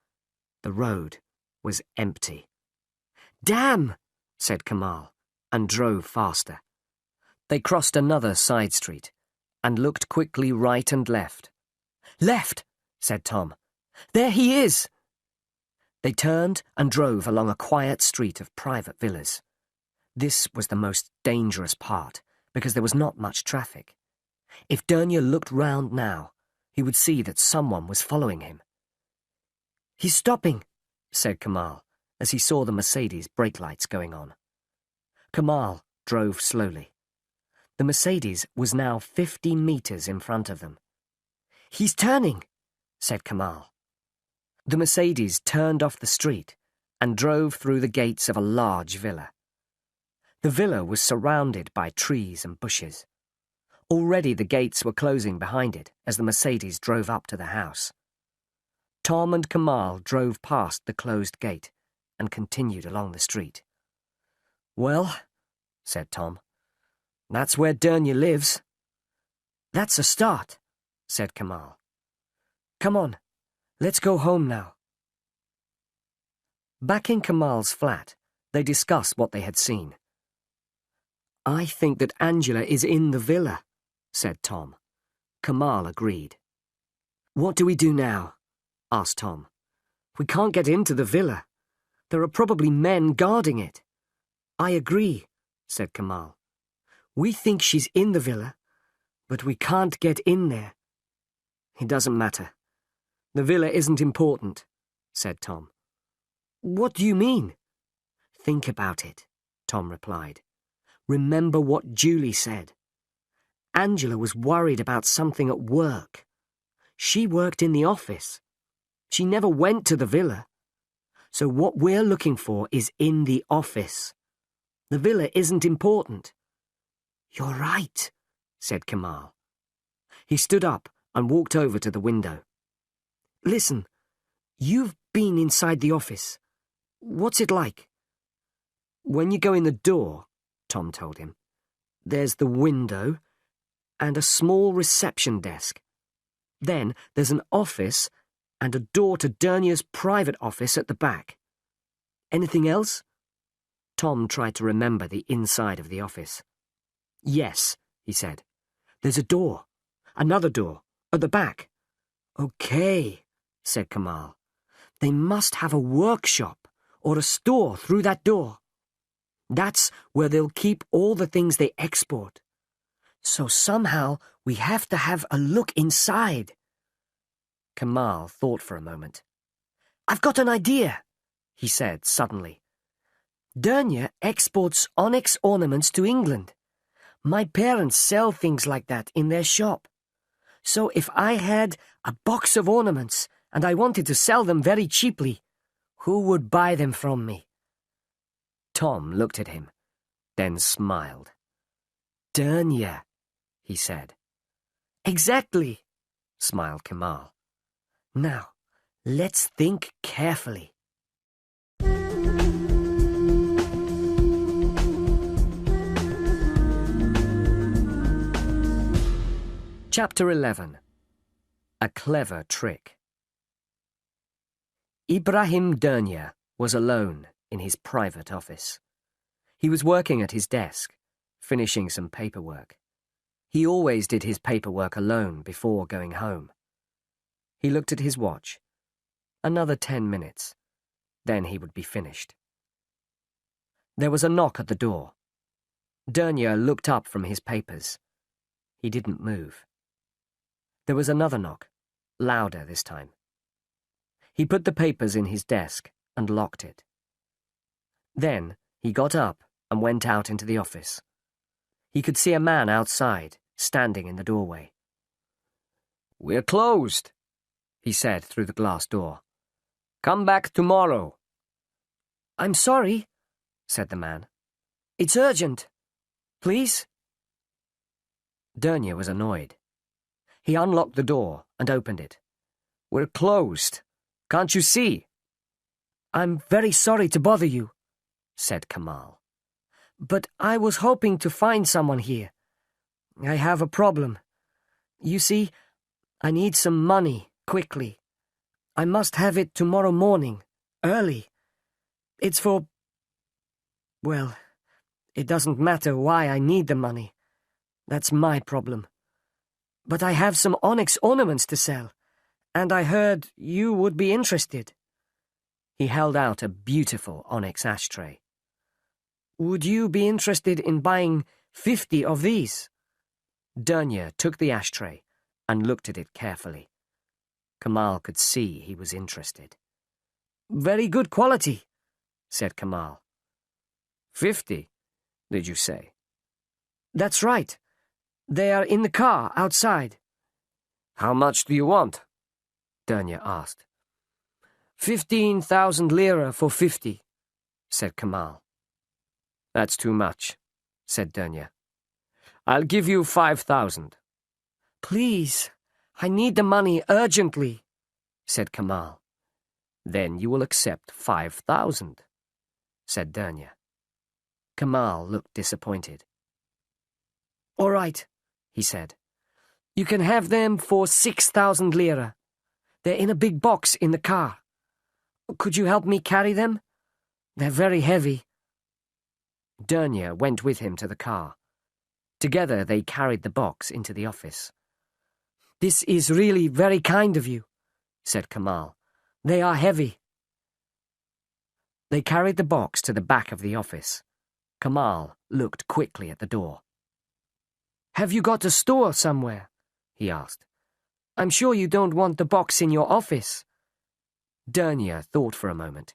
the road was empty. "Damn!" said Kamal, and drove faster. They crossed another side street and looked quickly right and left. "Left!" said Tom. "There he is!" They turned and drove along a quiet street of private villas. This was the most dangerous part, because there was not much traffic. If Dernier looked round now, he would see that someone was following him. "He's stopping," said Kamal, as he saw the Mercedes brake lights going on. Kamal drove slowly. The Mercedes was now 50 meters in front of them. "He's turning," said Kamal. The Mercedes turned off the street and drove through the gates of a large villa. The villa was surrounded by trees and bushes. Already the gates were closing behind it as the Mercedes drove up to the house. Tom and Kamal drove past the closed gate and continued along the street. "Well," said Tom, "that's where Dernier lives." That's a start, said Kamal. Come on, let's go home now. Back in Kamal's flat, they discussed what they had seen. I think that Angela is in the villa, said Tom. Kamal agreed. What do we do now? Asked Tom. We can't get into the villa. There are probably men guarding it. I agree, said Kamal. We think she's in the villa, but we can't get in there. It doesn't matter. The villa isn't important, said Tom. What do you mean? Think about it, Tom replied. Remember what Julie said. Angela was worried about something at work. She worked in the office. She never went to the villa. So what we're looking for is in the office. The villa isn't important. You're right, said Kamal. He stood up and walked over to the window. Listen, you've been inside the office. What's it like? When you go in the door, Tom told him, there's the window and a small reception desk. Then there's an office and a door to Dernier's private office at the back. Anything else? Tom tried to remember the inside of the office. Yes, he said. There's a door. Another door. At the back. Okay, said Kamal. They must have a workshop or a store through that door. That's where they'll keep all the things they export. So somehow we have to have a look inside. Kamal thought for a moment. I've got an idea, he said suddenly. Dernier exports onyx ornaments to England. My parents sell things like that in their shop. So if I had a box of ornaments and I wanted to sell them very cheaply, who would buy them from me? Tom looked at him, then smiled. Dernier, he said. Exactly, smiled Kamal. Now, let's think carefully. Chapter 11. A Clever Trick. Ibrahim Dernier was alone in his private office. He was working at his desk, finishing some paperwork. He always did his paperwork alone before going home. He looked at his watch. Another 10 minutes. Then he would be finished. There was a knock at the door. Dernier looked up from his papers. He didn't move. There was another knock, louder this time. He put the papers in his desk and locked it. Then he got up and went out into the office. He could see a man outside, standing in the doorway. "We're closed," he said through the glass door. "Come back tomorrow." "I'm sorry," said the man. "It's urgent. Please?" Dernier was annoyed. He unlocked the door and opened it. "We're closed. Can't you see?" "I'm very sorry to bother you," said Kamal. "But I was hoping to find someone here. I have a problem. You see, I need some money, quickly. I must have it tomorrow morning, early. It's for... Well, it doesn't matter why I need the money. That's my problem. But I have some onyx ornaments to sell, and I heard you would be interested." He held out a beautiful onyx ashtray. "Would you be interested in buying 50 of these?" Dernier took the ashtray and looked at it carefully. Kamal could see he was interested. "Very good quality," said Kamal. 50, did you say? "That's right. They are in the car outside." "How much do you want?" Dernier asked. 15,000 lira for 50, said Kamal. "That's too much," said Dernier. "I'll give you 5,000. "Please, I need the money urgently," said Kamal. "Then you will accept 5,000, said Dernier. Kamal looked disappointed. "All right," he said. You can have them for 6,000 lira. They're in a big box in the car. Could you help me carry them? They're very heavy. Dernier went with him to the car. Together they carried the box into the office. This is really very kind of you, said Kamal. They are heavy. They carried the box to the back of the office. Kamal looked quickly at the door. Have you got a store somewhere? He asked. I'm sure you don't want the box in your office. Dernier thought for a moment.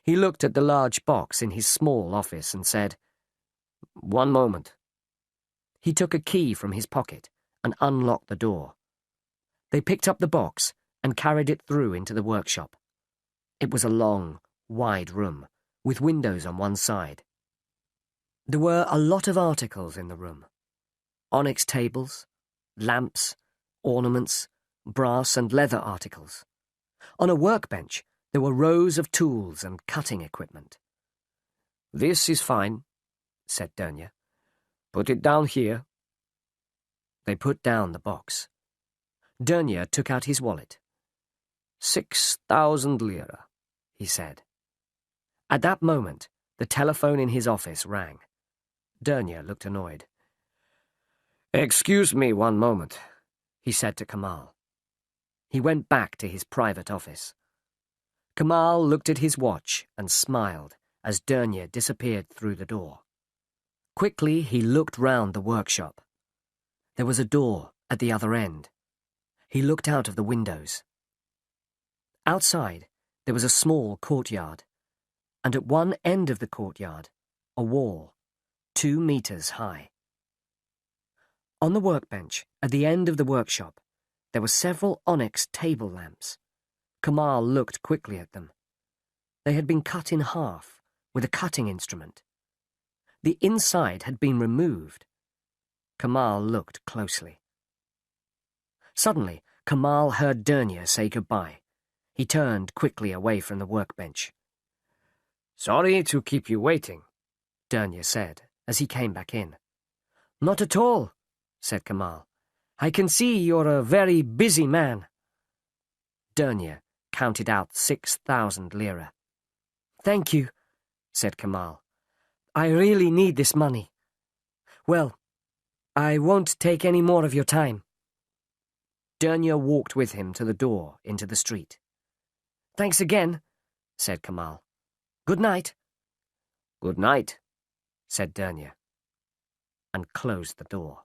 He looked at the large box in his small office and said, One moment. He took a key from his pocket and unlocked the door. They picked up the box and carried it through into the workshop. It was a long, wide room, with windows on one side. There were a lot of articles in the room. Onyx tables, lamps, ornaments, brass and leather articles. On a workbench, there were rows of tools and cutting equipment. This is fine, said Dernier. Put it down here. They put down the box. Dernier took out his wallet. 6,000 lira, he said. At that moment, the telephone in his office rang. Dernier looked annoyed. Excuse me one moment, he said to Kamal. He went back to his private office. Kamal looked at his watch and smiled as Dernier disappeared through the door. Quickly he looked round the workshop. There was a door at the other end. He looked out of the windows. Outside, there was a small courtyard, and at one end of the courtyard, a wall, 2 meters high. On the workbench, at the end of the workshop, there were several onyx table lamps. Kamal looked quickly at them. They had been cut in half with a cutting instrument. The inside had been removed. Kamal looked closely. Suddenly, Kamal heard Dernier say goodbye. He turned quickly away from the workbench. Sorry to keep you waiting, Dernier said as he came back in. Not at all, said Kamal. I can see you're a very busy man. Dernier counted out 6,000 lira. Thank you, said Kamal. I really need this money. Well, I won't take any more of your time. Dernier walked with him to the door into the street. Thanks again, said Kamal. Good night. Good night, said Dernier, and closed the door.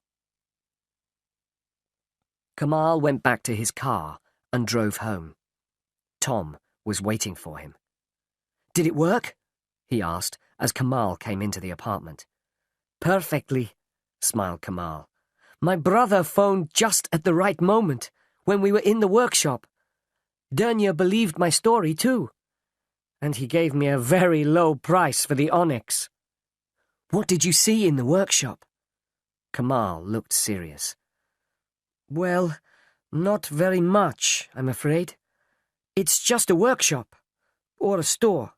Kamal went back to his car and drove home. Tom was waiting for him. Did it work? He asked as Kamal came into the apartment. Perfectly, smiled Kamal. My brother phoned just at the right moment, when we were in the workshop. Dernier believed my story too, and he gave me a very low price for the onyx. What did you see in the workshop? Kamal looked serious. Well, not very much, I'm afraid. It's just a workshop, or a store.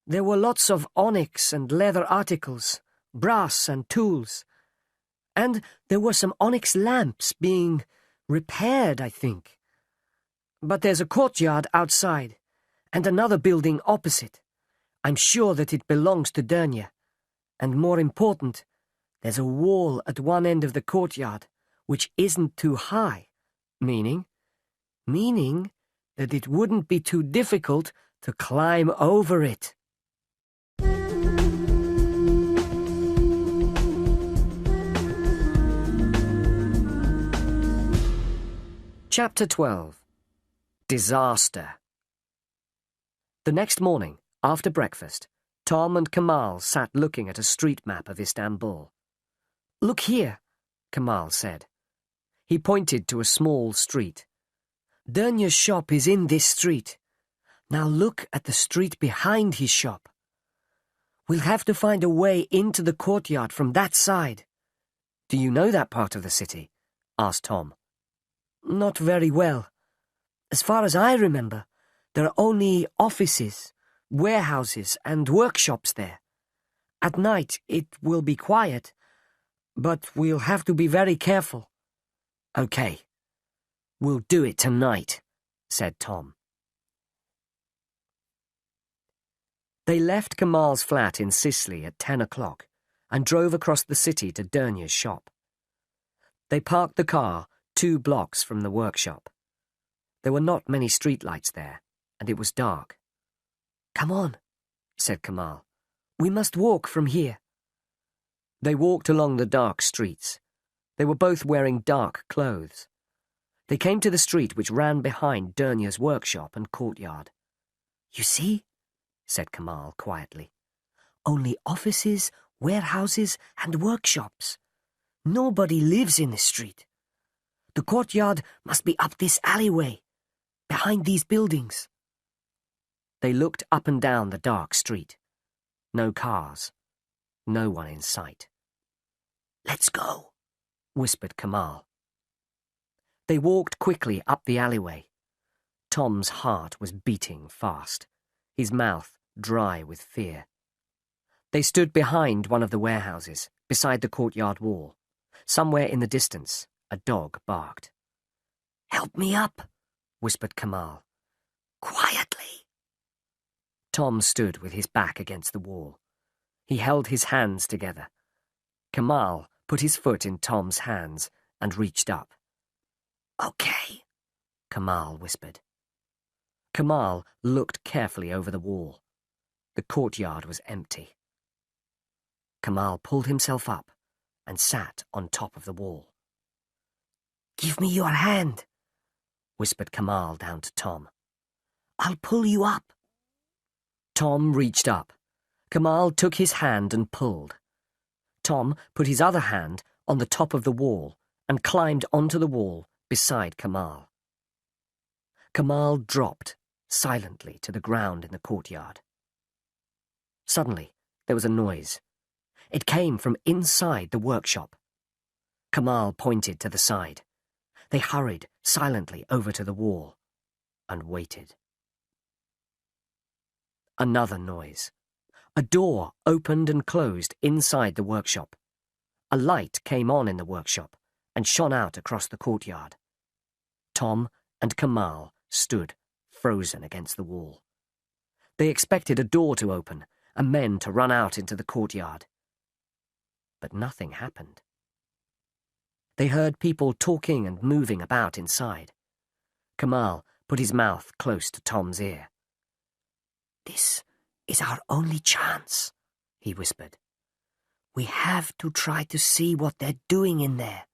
There were lots of onyx and leather articles, brass and tools. And there were some onyx lamps being repaired, I think. But there's a courtyard outside, and another building opposite. I'm sure that it belongs to Dernier. And more important, there's a wall at one end of the courtyard, which isn't too high, meaning that it wouldn't be too difficult to climb over it. Chapter 12. Disaster. The next morning, after breakfast, Tom and Kamal sat looking at a street map of Istanbul. Look here, Kamal said. He pointed to a small street. Dernier's shop is in this street. Now look at the street behind his shop. We'll have to find a way into the courtyard from that side. Do you know that part of the city? Asked Tom. Not very well. As far as I remember, there are only offices, warehouses, and workshops there. At night it will be quiet, but we'll have to be very careful. "Okay, we'll do it tonight," said Tom. They left Kamal's flat in Sicily at 10 o'clock and drove across the city to Dernier's shop. They parked the car 2 blocks from the workshop. There were not many streetlights there, and it was dark. "Come on," said Kamal. "We must walk from here." They walked along the dark streets. They were both wearing dark clothes. They came to the street which ran behind Dernier's workshop and courtyard. "You see?" said Kamal quietly. "Only offices, warehouses, and workshops. Nobody lives in this street. The courtyard must be up this alleyway, behind these buildings." They looked up and down the dark street. No cars. No one in sight. "Let's go," whispered Kamal. They walked quickly up the alleyway. Tom's heart was beating fast, his mouth dry with fear. They stood behind one of the warehouses, beside the courtyard wall. Somewhere in the distance, a dog barked. "Help me up," whispered Kamal. "Quietly." Tom stood with his back against the wall. He held his hands together. Kamal put his foot in Tom's hands and reached up. "Okay," Kamal whispered. Kamal looked carefully over the wall. The courtyard was empty. Kamal pulled himself up and sat on top of the wall. "Give me your hand," whispered Kamal down to Tom. "I'll pull you up." Tom reached up. Kamal took his hand and pulled. Tom put his other hand on the top of the wall and climbed onto the wall beside Kamal. Kamal dropped silently to the ground in the courtyard. Suddenly, there was a noise. It came from inside the workshop. Kamal pointed to the side. They hurried silently over to the wall and waited. Another noise. A door opened and closed inside the workshop. A light came on in the workshop and shone out across the courtyard. Tom and Kamal stood frozen against the wall. They expected a door to open and men to run out into the courtyard. But nothing happened. They heard people talking and moving about inside. Kamal put his mouth close to Tom's ear. "This is our only chance," he whispered. "We have to try to see what they're doing in there."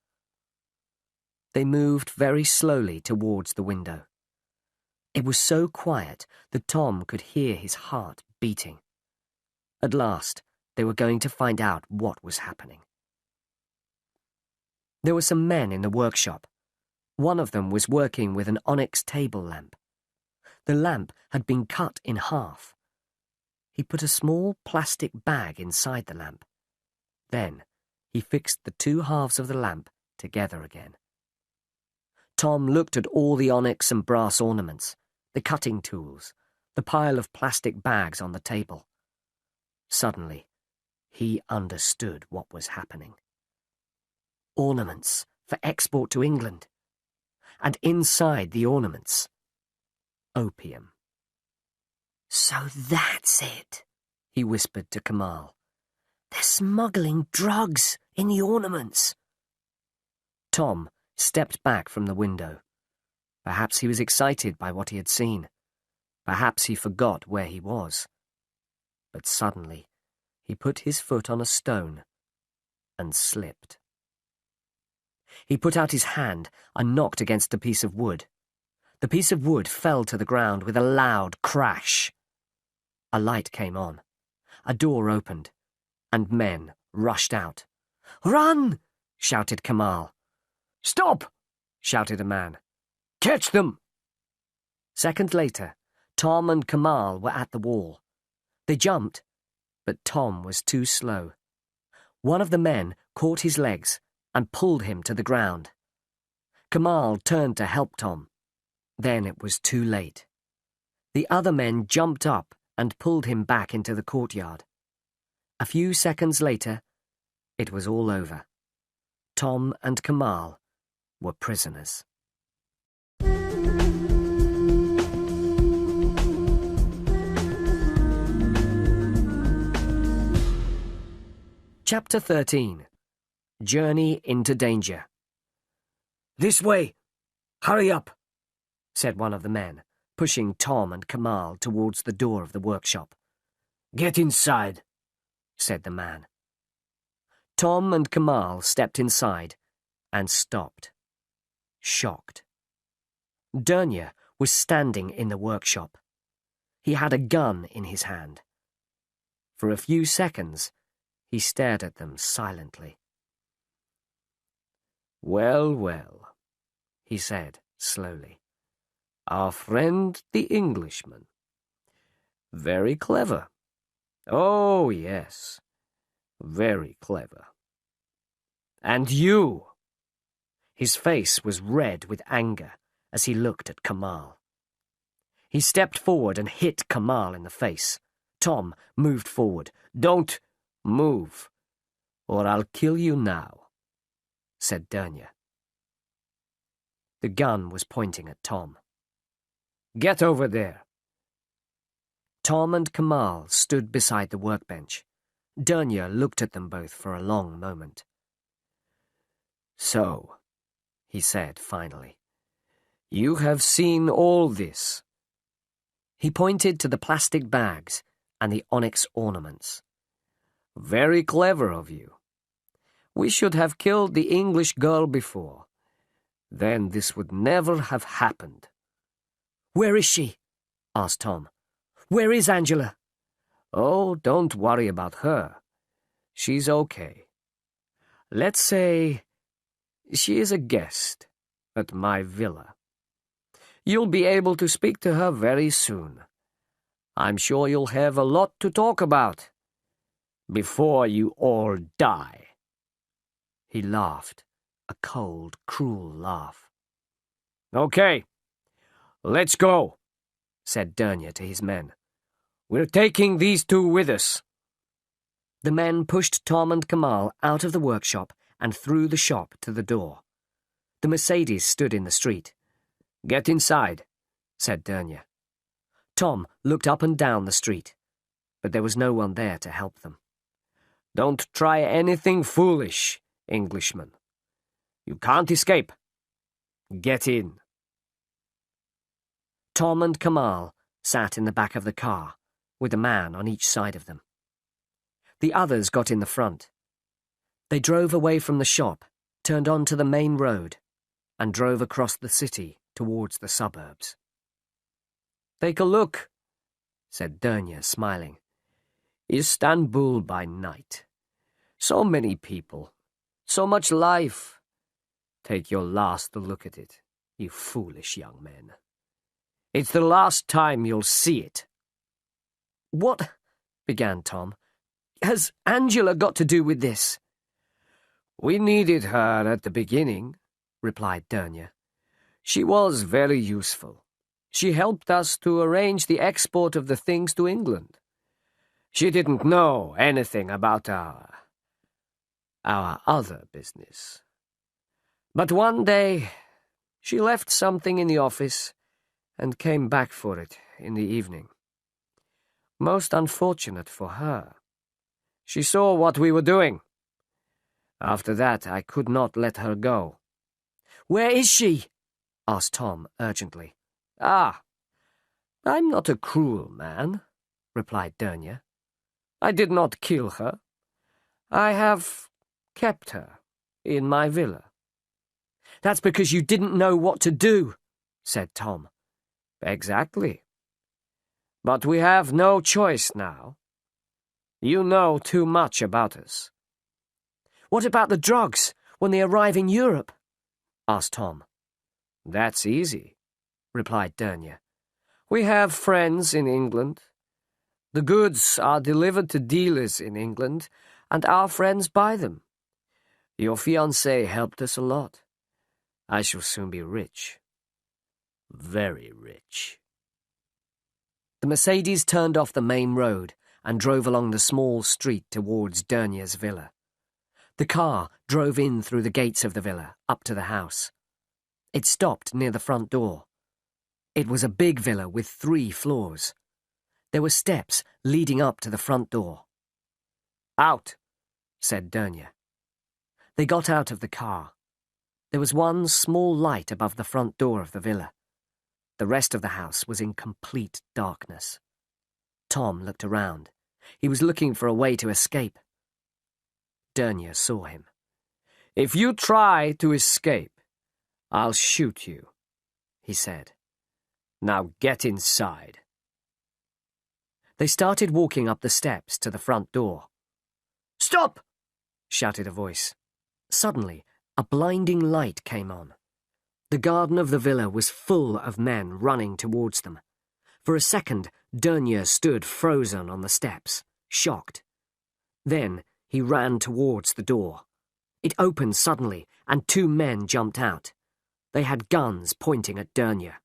They moved very slowly towards the window. It was so quiet that Tom could hear his heart beating. At last, they were going to find out what was happening. There were some men in the workshop. One of them was working with an onyx table lamp. The lamp had been cut in half. He put a small plastic bag inside the lamp. Then, he fixed the 2 halves of the lamp together again. Tom looked at all the onyx and brass ornaments, the cutting tools, the pile of plastic bags on the table. Suddenly, he understood what was happening. Ornaments for export to England. And inside the ornaments, opium. "So that's it," he whispered to Kamal. "They're smuggling drugs in the ornaments." Tom stepped back from the window. Perhaps he was excited by what he had seen. Perhaps he forgot where he was. But suddenly, he put his foot on a stone and slipped. He put out his hand and knocked against a piece of wood. The piece of wood fell to the ground with a loud crash. A light came on. A door opened, and men rushed out. "Run!" shouted Kamal. "Stop!" shouted a man. "Catch them!" Seconds later, Tom and Kamal were at the wall. They jumped, but Tom was too slow. One of the men caught his legs and pulled him to the ground. Kamal turned to help Tom. Then it was too late. The other men jumped up and pulled him back into the courtyard. A few seconds later, it was all over. Tom and Kamal, were prisoners. Chapter 13. Journey into Danger. "This way! Hurry up!" said one of the men, pushing Tom and Kamal towards the door of the workshop. "Get inside," said the man. Tom and Kamal stepped inside and stopped, shocked. Dernier was standing in the workshop. He had a gun in his hand. For a few seconds, he stared at them silently. "Well, well," he said slowly. "Our friend the Englishman. Very clever. Oh, yes, very clever. And you!" His face was red with anger as he looked at Kamal. He stepped forward and hit Kamal in the face. Tom moved forward. "Don't move, or I'll kill you now," said Dernier. The gun was pointing at Tom. "Get over there." Tom and Kamal stood beside the workbench. Dernier looked at them both for a long moment. "So," he said finally, "you have seen all this." He pointed to the plastic bags and the onyx ornaments. "Very clever of you. We should have killed the English girl before. Then this would never have happened." "Where is she?" asked Tom. "Where is Angela?" "Oh, don't worry about her. She's okay. Let's say she is a guest at my villa. You'll be able to speak to her very soon. I'm sure you'll have a lot to talk about before you all die." He laughed, a cold, cruel laugh. "Okay, let's go," said Dernier to his men. "We're taking these two with us." The men pushed Tom and Kamal out of the workshop and through the shop to the door. The Mercedes stood in the street. "Get inside," said Dernier. Tom looked up and down the street, but there was no one there to help them. "Don't try anything foolish, Englishman. You can't escape. Get in." Tom and Kamal sat in the back of the car, with a man on each side of them. The others got in the front. They drove away from the shop, turned onto the main road, and drove across the city towards the suburbs. "Take a look," said Dernier, smiling. "Istanbul by night. So many people, so much life. Take your last look at it, you foolish young men. It's the last time you'll see it." "What," began Tom, "has Angela got to do with this?" "We needed her at the beginning," replied Dernier. "She was very useful. She helped us to arrange the export of the things to England. She didn't know anything about our other business. But one day, she left something in the office and came back for it in the evening. Most unfortunate for her. She saw what we were doing. After that, I could not let her go." "Where is she?" asked Tom urgently. "Ah, I'm not a cruel man," replied Dernier. "I did not kill her. I have kept her in my villa." "That's because you didn't know what to do," said Tom. "Exactly. But we have no choice now. You know too much about us." "What about the drugs when they arrive in Europe?" asked Tom. "That's easy," replied Dernier. "We have friends in England. The goods are delivered to dealers in England, and our friends buy them. Your fiancé helped us a lot. I shall soon be rich. Very rich." The Mercedes turned off the main road and drove along the small street towards Dernier's villa. The car drove in through the gates of the villa, up to the house. It stopped near the front door. It was a big villa with 3 floors. There were steps leading up to the front door. "Out," said Dernier. They got out of the car. There was one small light above the front door of the villa. The rest of the house was in complete darkness. Tom looked around. He was looking for a way to escape. Dernier saw him. "If you try to escape, I'll shoot you," he said. "Now get inside." They started walking up the steps to the front door. "Stop!" shouted a voice. Suddenly, a blinding light came on. The garden of the villa was full of men running towards them. For a second, Dernier stood frozen on the steps, shocked. Then he ran towards the door. It opened suddenly, and 2 men jumped out. They had guns pointing at Dernier.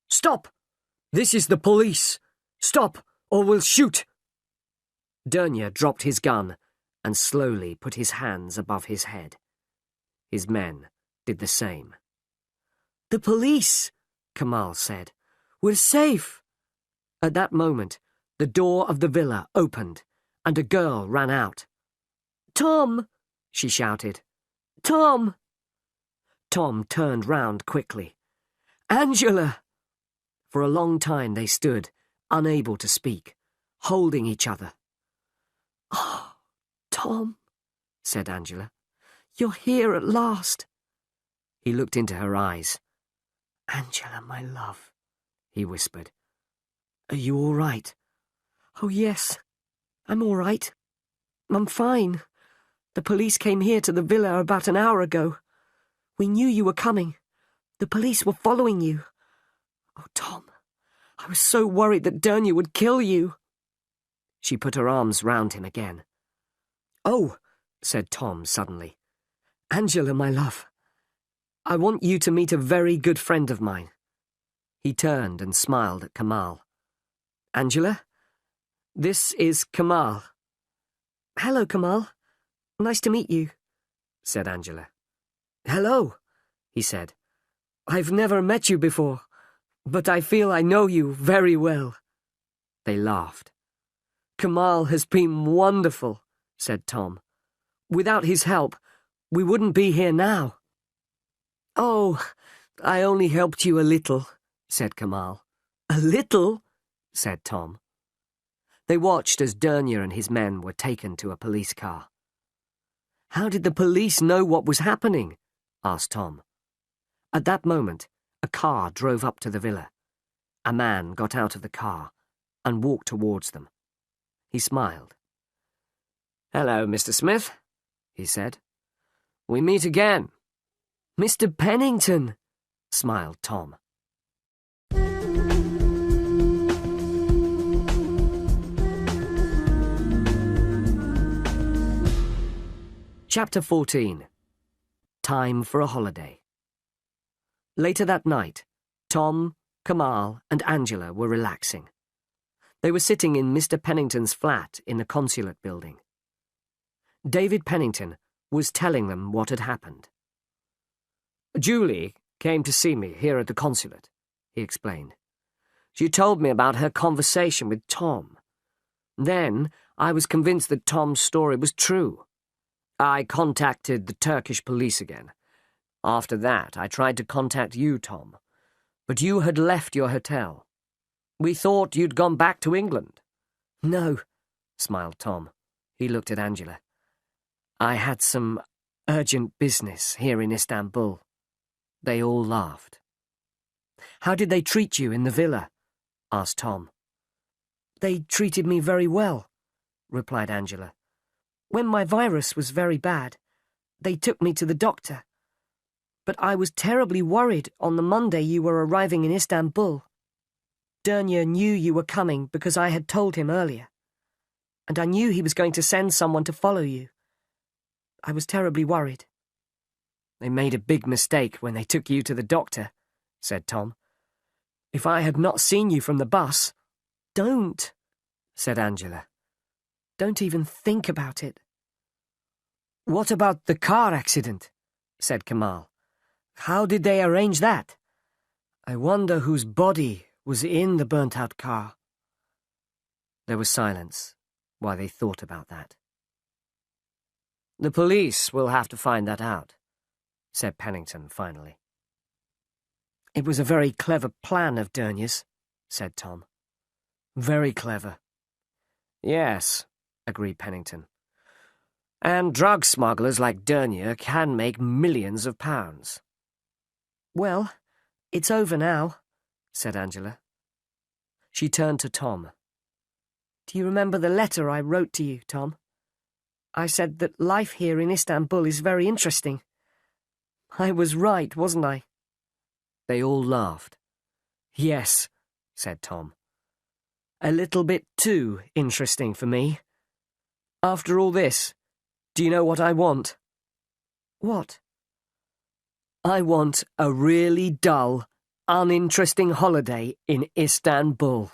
"Stop! This is the police! Stop, or we'll shoot!" Dernier dropped his gun and slowly put his hands above his head. His men did the same. "The police," Kamal said. "We're safe." At that moment, the door of the villa opened, and a girl ran out. "Tom!" she shouted. "Tom!" Tom turned round quickly. "Angela!" For a long time they stood, unable to speak, holding each other. "Oh, Tom," said Angela. "You're here at last." He looked into her eyes. "Angela, my love," he whispered. "Are you all right?" "Oh, yes, I'm all right. I'm fine. The police came here to the villa about an hour ago. We knew you were coming. The police were following you. Oh, Tom, I was so worried that Dernier would kill you." She put her arms round him again. "Oh," said Tom suddenly. "Angela, my love, I want you to meet a very good friend of mine." He turned and smiled at Kamal. "Angela, this is Kamal." "Hello, Kamal. Nice to meet you," said Angela. "Hello," he said. "I've never met you before, but I feel I know you very well." They laughed. "Kamal has been wonderful," said Tom. "Without his help, we wouldn't be here now." "Oh, I only helped you a little," said Kamal. "A little?" said Tom. They watched as Dernier and his men were taken to a police car. "How did the police know what was happening?" asked Tom. At that moment, a car drove up to the villa. A man got out of the car and walked towards them. He smiled. "Hello, Mr. Smith," he said. "We meet again." "Mr. Pennington," smiled Tom. Chapter 14. Time for a Holiday. Later that night, Tom, Kamal, and Angela were relaxing. They were sitting in Mr. Pennington's flat in the consulate building. David Pennington was telling them what had happened. "Julie came to see me here at the consulate," he explained. "She told me about her conversation with Tom. Then I was convinced that Tom's story was true. I contacted the Turkish police again. After that, I tried to contact you, Tom, but you had left your hotel. We thought you'd gone back to England." "No," smiled Tom. He looked at Angela. "I had some urgent business here in Istanbul." They all laughed. "How did they treat you in the villa?" asked Tom. "They treated me very well," replied Angela. "When my virus was very bad, they took me to the doctor. But I was terribly worried on the Monday you were arriving in Istanbul. Dernier knew you were coming because I had told him earlier, and I knew he was going to send someone to follow you. I was terribly worried." "They made a big mistake when they took you to the doctor," said Tom. "If I had not seen you from the bus—" "Don't," said Angela. "Don't even think about it." "What about the car accident?" said Kamal. How did they arrange that? I wonder whose body was in the burnt-out car. There was silence while they thought about that. The police will have to find that out, said Pennington finally. It was a very clever plan of Dernier's, said Tom. Very clever. Yes, agreed Pennington. And drug smugglers like Dernier can make millions of pounds. Well, it's over now, said Angela. She turned to Tom. Do you remember the letter I wrote to you, Tom? I said that life here in Istanbul is very interesting. I was right, wasn't I? They all laughed. Yes, said Tom. A little bit too interesting for me. After all this, do you know what I want? What? I want a really dull, uninteresting holiday in Istanbul.